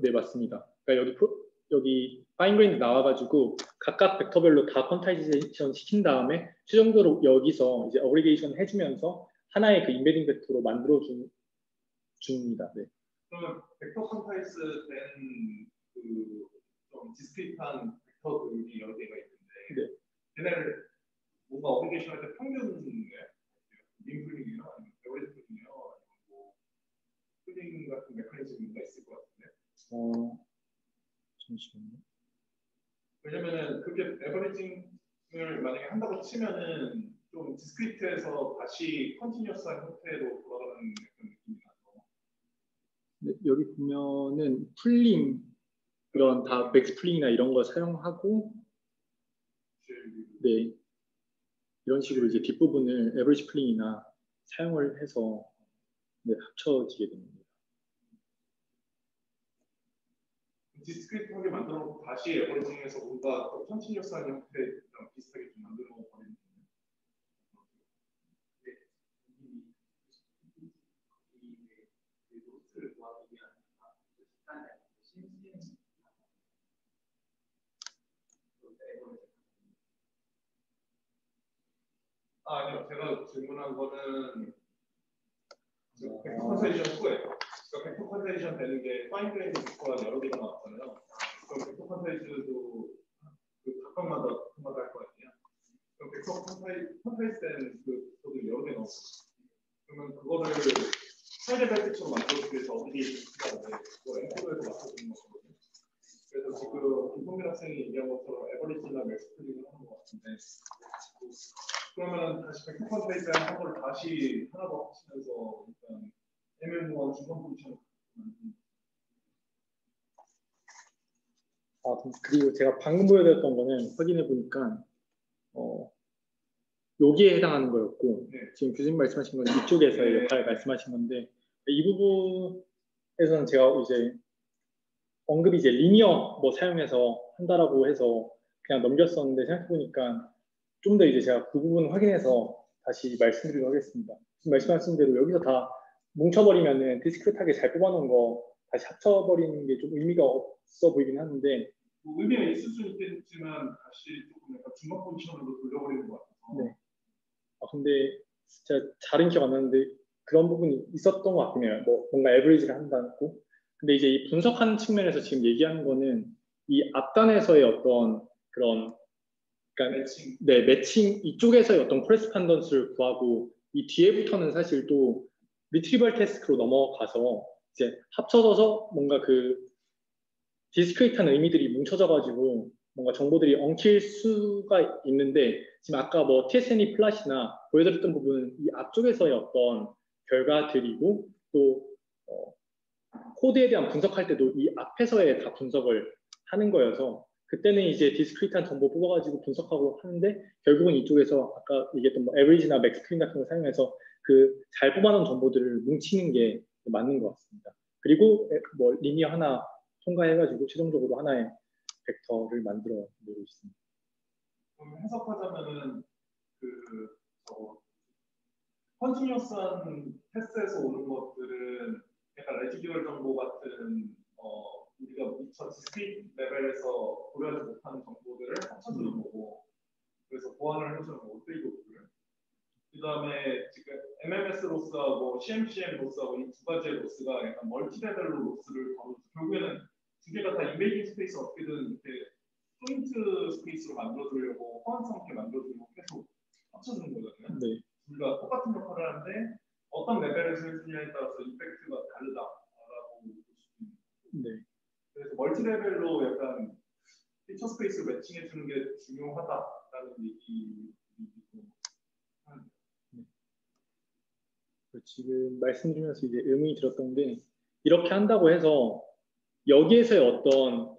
네, 맞습니다. 그러니까 여기 파인 그레인드 나와가지고 각각 벡터별로 다 퀀타이제이션 시킨 다음에 최종적으로 여기서 이제 어그리게이션 해주면서 하나의 그 인베딩 벡터로 만들어 줍니다. 네. 그러면 벡터 퀀타이즈 된 좀 디스크릿한 벡터들이 여러 개가 있는데, 얘네를 뭔가 어그리게이션 할 때 평균이에요? 민 풀링이요? 아니면 에버리지 풀링이요? 아니면 뭐 풀링 같은 메커니즘이 있을 것 같은데. 잠시만요. 왜냐면은 그게 에버리징을 만약에 한다고 치면은 좀 디스크리트에서 다시 컨티뉴어스한 형태로 돌아가는 그런 느낌이 나서. 네, 여기 보면은 풀링 이런 다 맥스 풀링이나 이런 거 사용하고, 네, 이런 식으로 이제 뒷부분을 에버리지 풀링이나 사용을 해서 네, 합쳐지게 됩니다. 디스크리트하게 만들어놓고 다시 에버리징에서 뭔가 컨티뉴어스한 형태랑 비슷하게 좀 만들어 버리는 거예요. 아니요, 제가 질문한 거는 벡터 컨세이션 후예요. 그러니까 벡터 컨세이션 되는 게 파인 그레인드 벡터가 여러 개가 나왔잖아요. 그럼 벡터 컨세이션도 그 각각마다 할 거 아니에요. 그럼 벡터 컨세이션 되는 그 벡터도 여러 개 나오고, 그러면 그거를 사이드 벨트처럼 만들어주기 위해서 어떻게 시작하는데 그거 엔코더에서 맞춰주는 거거든요. 그래서 지금 김성민 학생이 얘기한 것처럼 에버리지나 맥스플링을 하는 것 같은데, 그러면 다시 벡터 컨세이션 한 걸 다시 하나 더 하시면서 일단 애매모호한 중간 포지션을 그리고 제가 방금 보여드렸던 거는 확인해 보니까 여기에 해당하는 거였고, 네. 지금 교수님 말씀하신 건 이쪽에서의 역할 말씀하신 건데, 이 부분에서는 제가 이제 언급이 이제 리니어 뭐 사용해서 한다라고 해서 그냥 넘겼었는데, 생각해 보니까 좀 더 이제 제가 그 부분 확인해서 다시 말씀드리도록 하겠습니다. 지금 말씀하신 대로 여기서 다 뭉쳐버리면은 디스크릿하게 잘 뽑아놓은 거 다시 합쳐버리는 게 좀 의미가 없어 보이긴 하는데, 뭐 의미가 있을 수 있겠지만 다시 조금 약간 중간 포지션으로 돌려버리는 것 같아서. 네. 근데 진짜 잘은 기억 안 나는데 그런 부분이 있었던 것 같긴 해요. 뭐 뭔가 에버리지를 한다고. 근데 이제 이 분석하는 측면에서 지금 얘기하는 거는 이 앞단에서의 어떤 그런, 그러니까 매칭. 네, 매칭 이쪽에서의 어떤 코레스판던스를 구하고, 이 뒤에부터는 사실 또 리트리벌 태스크로 넘어가서 이제 합쳐져서 뭔가 그 디스크릿한 의미들이 뭉쳐져가지고 뭔가 정보들이 엉킬 수가 있는데, 지금 아까 뭐 TSNE 플랫이나 보여드렸던 부분은 이 앞쪽에서의 어떤 결과들이고, 또 코드에 대한 분석할 때도 이 앞에서의 다 분석을 하는 거여서, 그때는 이제 디스크릿한 정보 뽑아가지고 분석하고 하는데, 결국은 이쪽에서 아까 얘기했던 뭐 에버리지나 맥스프링 같은 걸 사용해서 그 잘 뽑아놓은 정보들을 뭉치는 게 맞는 것 같습니다. 그리고 뭐 리니어 하나 통과해가지고 최종적으로 하나의 벡터를 만들어 내고 있습니다. 그럼 해석하자면은 그 컨티뉴어스한 테스트에서 오는 것들은 약간 레지듀얼 정보 같은 우리가 미처 디스크릿 레벨에서 고려하지 못하는 정보들을 합쳐주는 거고, 그래서 보완을 해주는 거고, 트레이드오프를. 그 다음에 지금 MMS 로스하고 CMCM 로스하고 이 두 가지의 로스가 약간 멀티레벨로 로스를 거둬서 결국에는 두 개가 다 인베이딩 스페이스 어떻게든 이렇게 포인트 스페이스로 만들어주려고 호환성 있게 만들어주려고 계속 합쳐주는 거거든요. 네. 둘 다 똑같은 역할을 하는데 어떤 레벨에서 해주냐에 따라서 임팩트가 다르다라고 볼 수 있는. 네. 그래서 멀티레벨로 약간 피처 스페이스 매칭해 주는 게 중요하다라는 얘기이고. 지금 말씀 중에서 이제 의문이 들었던 게 이렇게 한다고 해서 여기에서의 어떤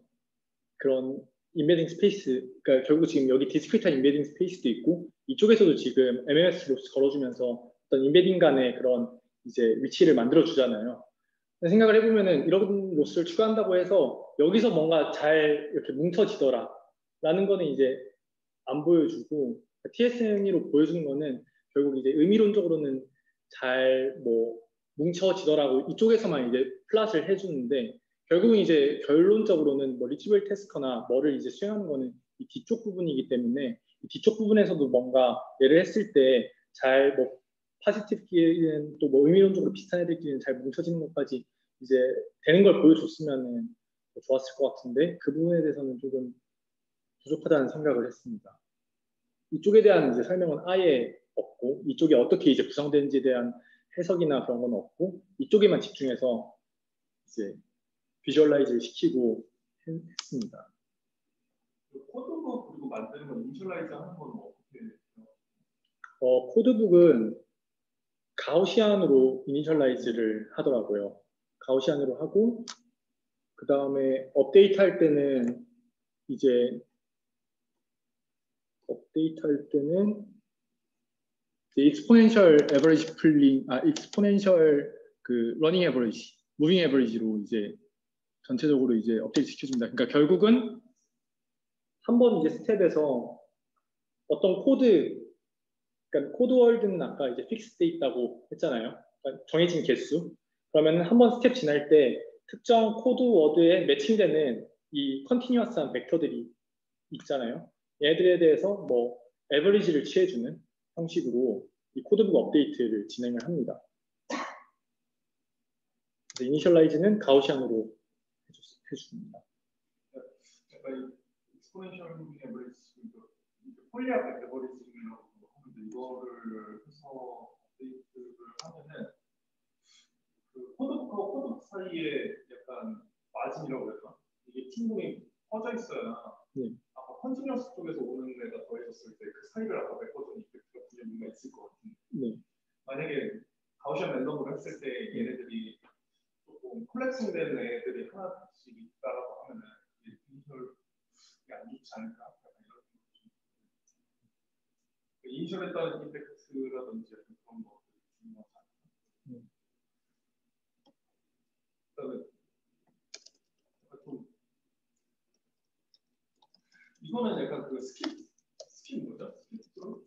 그런 인베딩 스페이스, 그러니까 결국 지금 여기 디스크리트한 인베딩 스페이스도 있고 이쪽에서도 지금 MMS 로스 걸어주면서 어떤 인베딩 간의 그런 이제 위치를 만들어 주잖아요. 생각을 해보면은 이런 로스를 추가한다고 해서 여기서 뭔가 잘 이렇게 뭉쳐지더라 라는 거는 이제 안 보여주고 TSNE로 보여주는 거는 결국 이제 의미론적으로는 잘 뭐 뭉쳐지더라고 이쪽에서만 이제 플랫을 해주는데 결국은 이제 결론적으로는 뭐 리치벨 테스커나 뭐를 이제 수행하는 거는 이 뒤쪽 부분이기 때문에 이 뒤쪽 부분에서도 뭔가 얘를 했을 때 잘 뭐 파지티브끼리는 또 뭐 의미론적으로 비슷한 애들끼리는 잘 뭉쳐지는 것까지 이제 되는 걸 보여줬으면 좋았을 것 같은데 그 부분에 대해서는 조금 부족하다는 생각을 했습니다. 이쪽에 대한 이제 설명은 아예 없고 이쪽이 어떻게 이제 구성되는지에 대한 해석이나 그런 건 없고 이쪽에만 집중해서 이제 비주얼라이즈를 시키고 했습니다. 코드북 그리고 만드는 건 이니셜라이즈 하는 건 어떻게 해요? 코드북은 가우시안으로 이니셜라이즈를 하더라고요. 가우시안으로 하고 그 다음에 업데이트 할 때는 이제 익스포넨셜 에버리지 풀링, 익스포넨셜 그 러닝 에버리지, 무빙 에버리지로 이제 전체적으로 이제 업데이트 시켜줍니다. 그러니까 결국은 한 번 이제 스텝에서 어떤 그러니까 코드 월드는 아까 이제 픽스돼 있다고 했잖아요. 그러니까 정해진 개수. 그러면 한 번 스텝 지날 때 특정 코드 워드에 매칭되는 이 컨티뉴어스한 벡터들이 있잖아요. 얘들에 대해서 뭐 에버리지를 취해주는 형식으로 이 코드북 업데이트를 진행을 합니다. 그래서 이니셜라이즈는 가우시안으로 해줍니다. 약간 익스포넨셜 무빙 에버리지, 폴리아크 에버리지라고 하는데 이거를 해서 업데이트를 하면은 그 코드북하고 코드북 사이에 약간 마진이라고 해야 되나? 이게 팀공이 퍼져 있어야 아까 컨티뉴어스 쪽에서 오는 애가 더해졌을 때 그 사이를 아까 메꿔준 이펙트가 분명히 있을 것 같은데 만약에 가우시안 랜덤으로 했을 때 얘네들이 조금 콜렉팅된 애들이 하나씩 있다라고 하면은 이니셜이 안 좋지 않을까? 이니셜에 따른 이펙트라든지 그런 것들이 중요하지 않을까? 그다음에 좀 이거는 약간 그 스킵 뭐죠? 스킵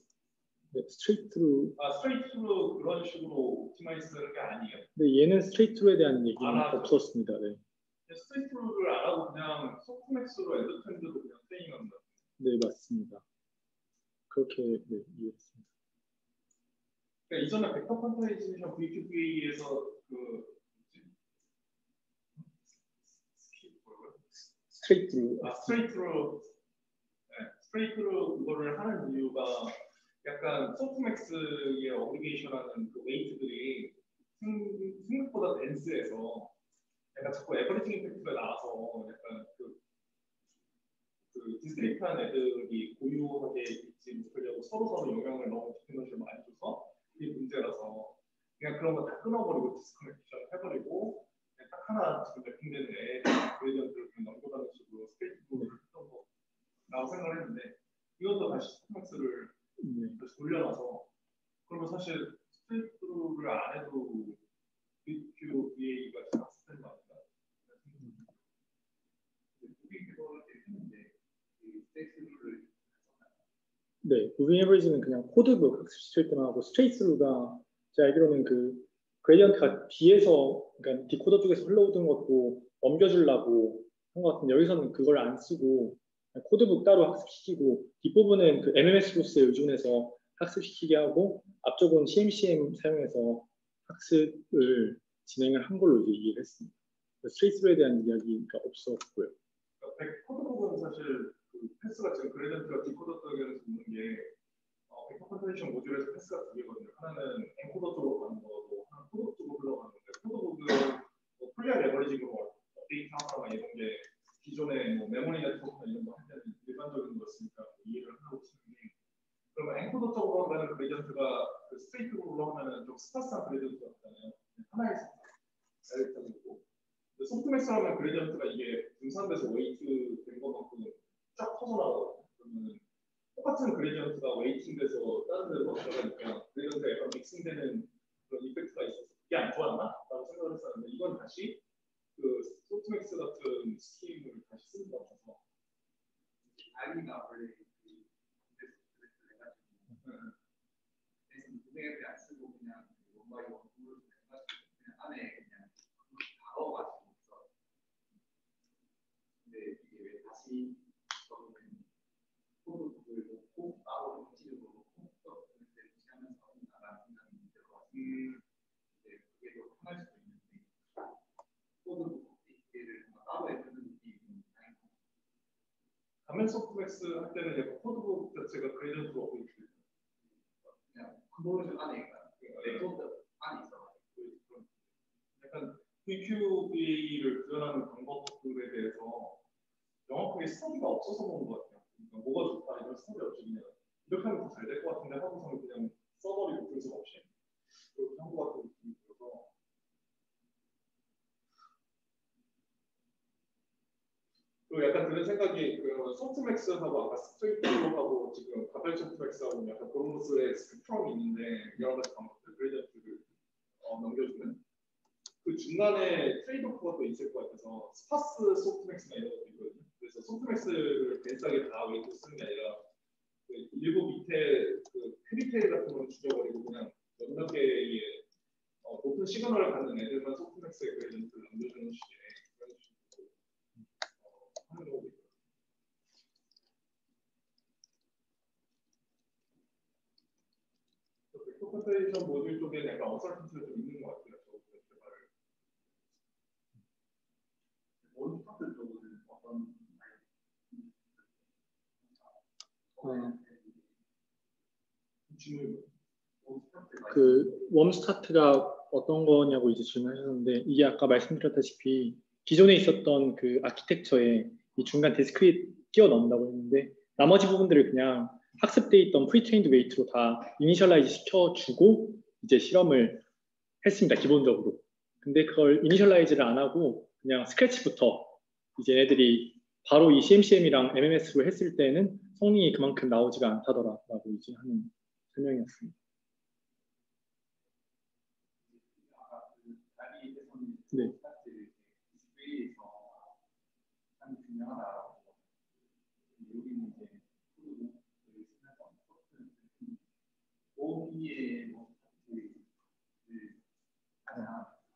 네, 스트레이트로. 스트레이트로 그런 식으로 옵티마이즈하는 게 아니에요. 네, 얘는 스트레이트로에 대한 얘기는 없었습니다. 네. 스트레이트로를 안 하고 그냥 소프트맥스로 엔드투엔드도 그냥 트레이닝한다. 네, 맞습니다. 그렇게 이해했습니다. 그러니까 이전에 벡터 퀀타이제이션 VQVA에서 그 스트레이트로 그거를 하는 이유가 약간 소프트맥스의 어그리게이션하는 그 웨이트들이 생각보다 덴스해서 약간 자꾸 에버리징 임팩트가 나와서 약간 그 디스크립트한 애들이 고유하게 있지 못하려고 서로 영향을 너무 디펜던시를 많이 줘서 그게 문제라서 그냥 그런 거 다 끊어버리고 디스커넥션 해버리고 그냥 딱 하나 지금 매핑되는 애들을 그냥 넘겨가는 식으로 스트레이트로 했던 거라고 생각을 했는데 이것도 다시 소프트맥스를 다시 돌려놔서 그러면 사실 스트레이트를 안 해도 VQVA가 잘 쓰는 거 아닌가? 그거를 했는데 이 스트레이트를 네, 무빙 에버리지는 그냥 코드북 학습시킬 때만 하고 스트레이스루가 제가 알기로는 그 그레디언트가 뒤에서 그러니까 디코더 쪽에서 흘러오던 것도 넘겨주려고 한 것 같은데 여기서는 그걸 안 쓰고 코드북 따로 학습시키고 뒷부분은 그 MMS 소스에 의존해서 학습시키게 하고 앞쪽은 CMCM 사용해서 학습을 진행을 한 걸로 이제 이해를 했습니다. 스트레이스루에 대한 이야기가 없었고요. 코드북은 사실 그 패스가 지금 그레디언트가 디코더 쪽에서 있는 게 벡터 컨텐션 모듈에서 패스가 두 개거든요. 하나는 엔코더 쪽으로 가는 거고 하나는 코드 쪽으로 흘러가는 건데 코드북은 뭐 풀리한 레버리징으로 데이터 하나 이런 게 기존에 뭐 메모리 네트워크나 이런 거 할 때는 일반적인 거였으니까 이해를 하고 치는데 그러면 엔코더 쪽으로 가는 그레디언트가 그 스트레이트로 하면은 좀 스파스한 그레디언트 같잖아요. 하나의 다이렉트적이고 소프트맥스 하면 그레디언트가 이게 분산돼서 웨이트 된 것만큼 쫙 퍼져나가거든요. 그러면 똑같은 그레디언트가 웨이팅돼서 다른 데로 들어가니까 그레디언트가 약간 믹싱되는 그런 이펙트가 있어서 그게 안 좋았나? 라고 생각을 했었는데 이건 다시 그 소프트맥스 같은 스키임을 다시 쓰는 것 같아서 아이가 원래 그래서 안 쓰고 그냥 원바이 원으로 그냥 안에 그냥 가어가지고 있어. 근데 이게 왜 다시 코드북을 놓고 따로 정치를 놓고 코드북을 무시하면서 나가는 생각이 들어가지고 이제 그게 더 편할 수도 있는데 코드북 업데이트를 따로 해주는 느낌이 아니고 가면 소프트맥스 할 때는 약간 코드북 자체가 그레디언트가 업데이트 그냥 컨버전 안에 네트워크 안에 있어가지고 약간 VQB를 구현하는 방법들에 대해서 명확하게 스터디가 없어서 그런 것 같아요. 그러니까 뭐가 좋다 이런 스터디 없이 그냥 이렇게 하면 더 잘 될 것 같은데 하고서는 그냥 써버리고 분석 없이 그렇게 한 것 같은 느낌이 들어서 그리고 약간 드는 생각이 그 소프트맥스하고 아까 스트레이트하고 지금 가벨 소프트맥스하고 약간 그런 것들의 스펙트럼이 있는데 여러 가지 방법들 그레디언트를 넘겨주는 그 중간에 트레이드오프가 또 있을 것 같아서 스파스 소프트맥스나 이런 것도 있거든요. 그래서 소프트맥스를 벤싸게 다 웨이트 쓰는 게 아니라 그 일부 밑에 그 크리테일 같은 걸 죽여버리고 그냥 몇몇 개의 높은 시그널을 갖는 애들만 소프트맥스에 그레디언트를 넘겨주는 식의 그런 식으로 하는 경우도 있고요. 벡터 컨텐션 모듈 쪽에 약간 어설픈티가 좀 있는 것 같아요. 원스타트 쪽은 어떤 그 웜스타트가 어떤 거냐고 이제 질문하셨는데 이게 아까 말씀드렸다시피 기존에 있었던 그 아키텍처에 이 중간 디스크릿 끼워 넣는다고 했는데 나머지 부분들을 그냥 학습돼 있던 프리트레인드 웨이트로 다 이니셜라이즈 시켜주고 이제 실험을 했습니다. 기본적으로. 근데 그걸 이니셜라이즈를 안 하고 그냥 스크래치부터 이제 애들이 바로 이 CMCM이랑 MMS로 했을 때는 성능이 그만큼 나오지가 않다더라라고 이제 하는 설명이었습니다. 네.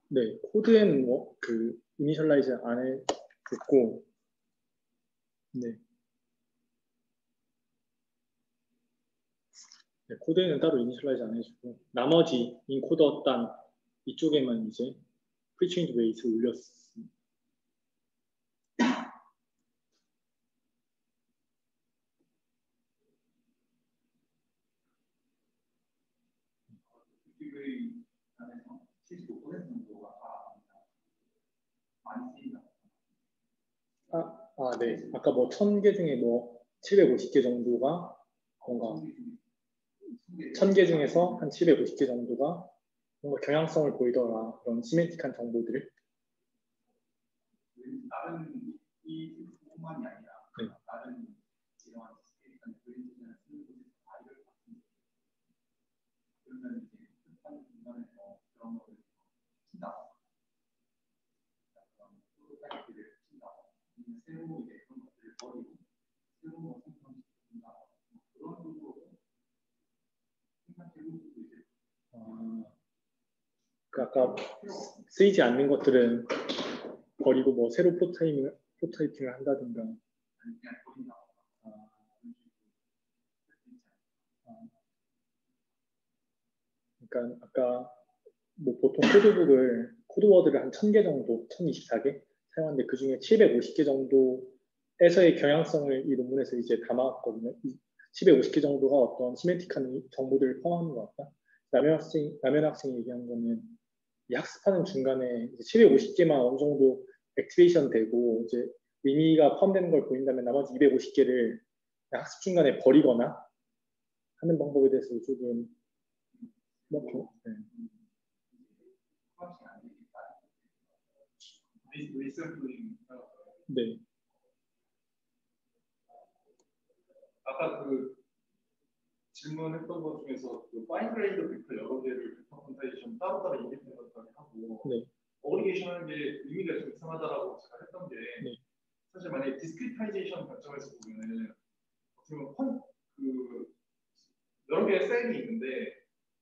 네, 코드에는 뭐 그 이니셜라이즈 안 해줬고, 네. 네, 코드에는 따로 이니셜라이즈 안 해주고 나머지 인코더 단 이쪽에만 이제 프리체인지 웨이트 올렸습니다. 네. 아까 뭐 1000개 중에 뭐 750개 정도가 뭔가 1000개 중에서 한 750개 정도가 뭔가 경향성을 보이더라. 그런 시멘틱한 정보들. 다른 이뿐만이 아니라 네. 다른 이러한 시스템이나 그림이나 쓰는 곳에서 다 이걸 받습니다. 그러면 이제 뜻하는 중간에서 그런 거를 친다. 그런 프로타입들을 친다. 새로 이제 그런 것들을 버리고 새로운 거 생성시킨다. 그런 식으로 아까 쓰이지 않는 것들은 버리고 뭐 새로 프로타이핑을 한다든가. 그러니까 아까 뭐 보통 코드워드를 한 1000개 정도, 1024개 사용하는데 그 중에 750개 정도에서의 경향성을 이 논문에서 이제 담아왔거든요. 750개 정도가 어떤 시멘틱한 정보들을 포함하는 것 같다. 남현 학생이 얘기한 거는 이 학습하는 중간에 750개만 어느 정도 액티베이션 되고 이제 의미가 포함되는 걸 보인다면 나머지 250개를 학습 중간에 버리거나 하는 방법에 대해서 조금 네. 네. 아까 그 질문했던 것 중에서 그 파인 그레인드 벡터 여러 개를 벡터 콘타이션 따로따로 인디펜던트하게 하고 네. 어그리게이션 하는 게 의미가 좀 이상하다라고 제가 했던 게 네. 사실 만약에 디스크리타이제이션 관점에서 보면은 그 여러 개의 셀이 있는데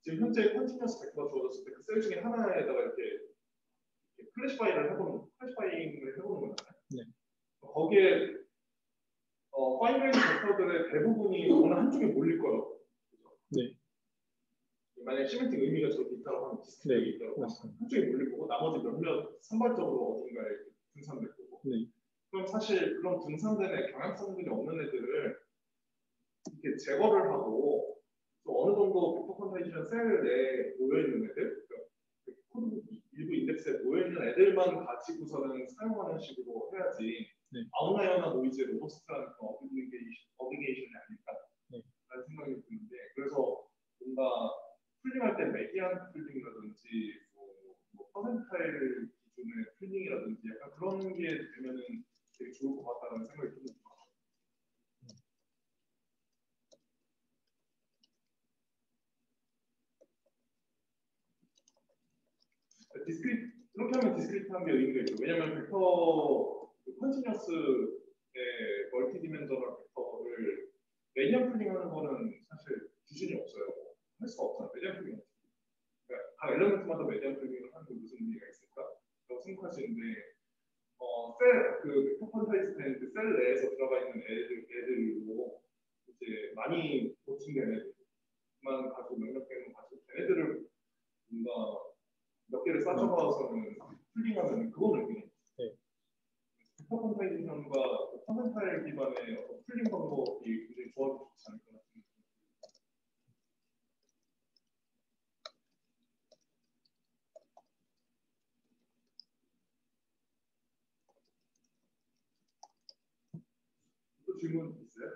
지금 현재 컨티뉴어스 벡터가 주어졌을 때 그 셀 중에 하나에다가 이렇게 클래시파이잉을 해보는 거잖아요. 네. 거기에 파인 그레인드 벡터들의 대부분이 어느 한쪽에 몰릴 거예요. 네. 만약에 시멘틱 의미가 저렇게 있다고 하면 디스크리트가 네. 있다고 맞습니다. 한쪽에 몰릴 거고 나머지 몇몇 산발적으로 어딘가에 분산될 거고 네. 그럼 사실 그런 분산된 경향성들이 없는 애들을 이렇게 제거를 하고 또 어느 정도 벡터 콘타이션 셀 내에 모여있는 애들 그러니까 코드 일부 인덱스에 모여있는 애들만 가지고서는 사용하는 식으로 해야지 네. 아웃라이어나 노이즈 로버스트라는 어그리게이션이 아닐까 네. 라는 생각이 드는데 그래서 뭔가 풀링할 때 메디안 풀링이라든지 뭐 퍼센타일 기준의 풀링이라든지 약간 그런 게 되면은 되게 좋을 것 같다는 생각이 듭니다. 이렇게 하면 디스크리트한 게 의미가 있죠. 왜냐하면 벡터 컨티뉴어스의 멀티 디멘저널 벡터를 메디안 풀링하는 거는 사실 기준이 없어요. 할 수가 없잖아요. 메디안 풀링. 그러니까 각 엘리먼트마다 메디안 풀링을 하는 게 무슨 의미가 있을까? 라고 생각하시는데 그 벡터 콘타이스텐트 셀 내에서 들어가 있는 애들로 이제 많이 보충된 애들만 가지고 몇몇 개는 가지고 걔네들을 뭔가 몇 개를 싸져가서는 풀링하면 그건 의미는 네. 벡터 콘타이션과 퍼센타일 기반의 어떤 풀링 방법이 굉장히 조합이 좋지 않을 것 같습니다. 또 질문 있어요?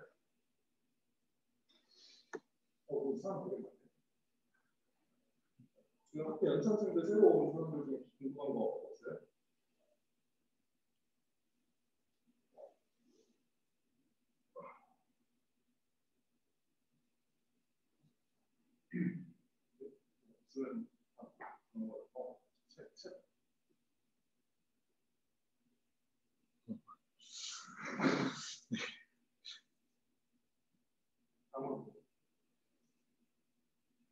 사람 되게 많네. 지금 학교 연차생들 새로 온 사람들 중에 궁금한 거 없어요? 무슨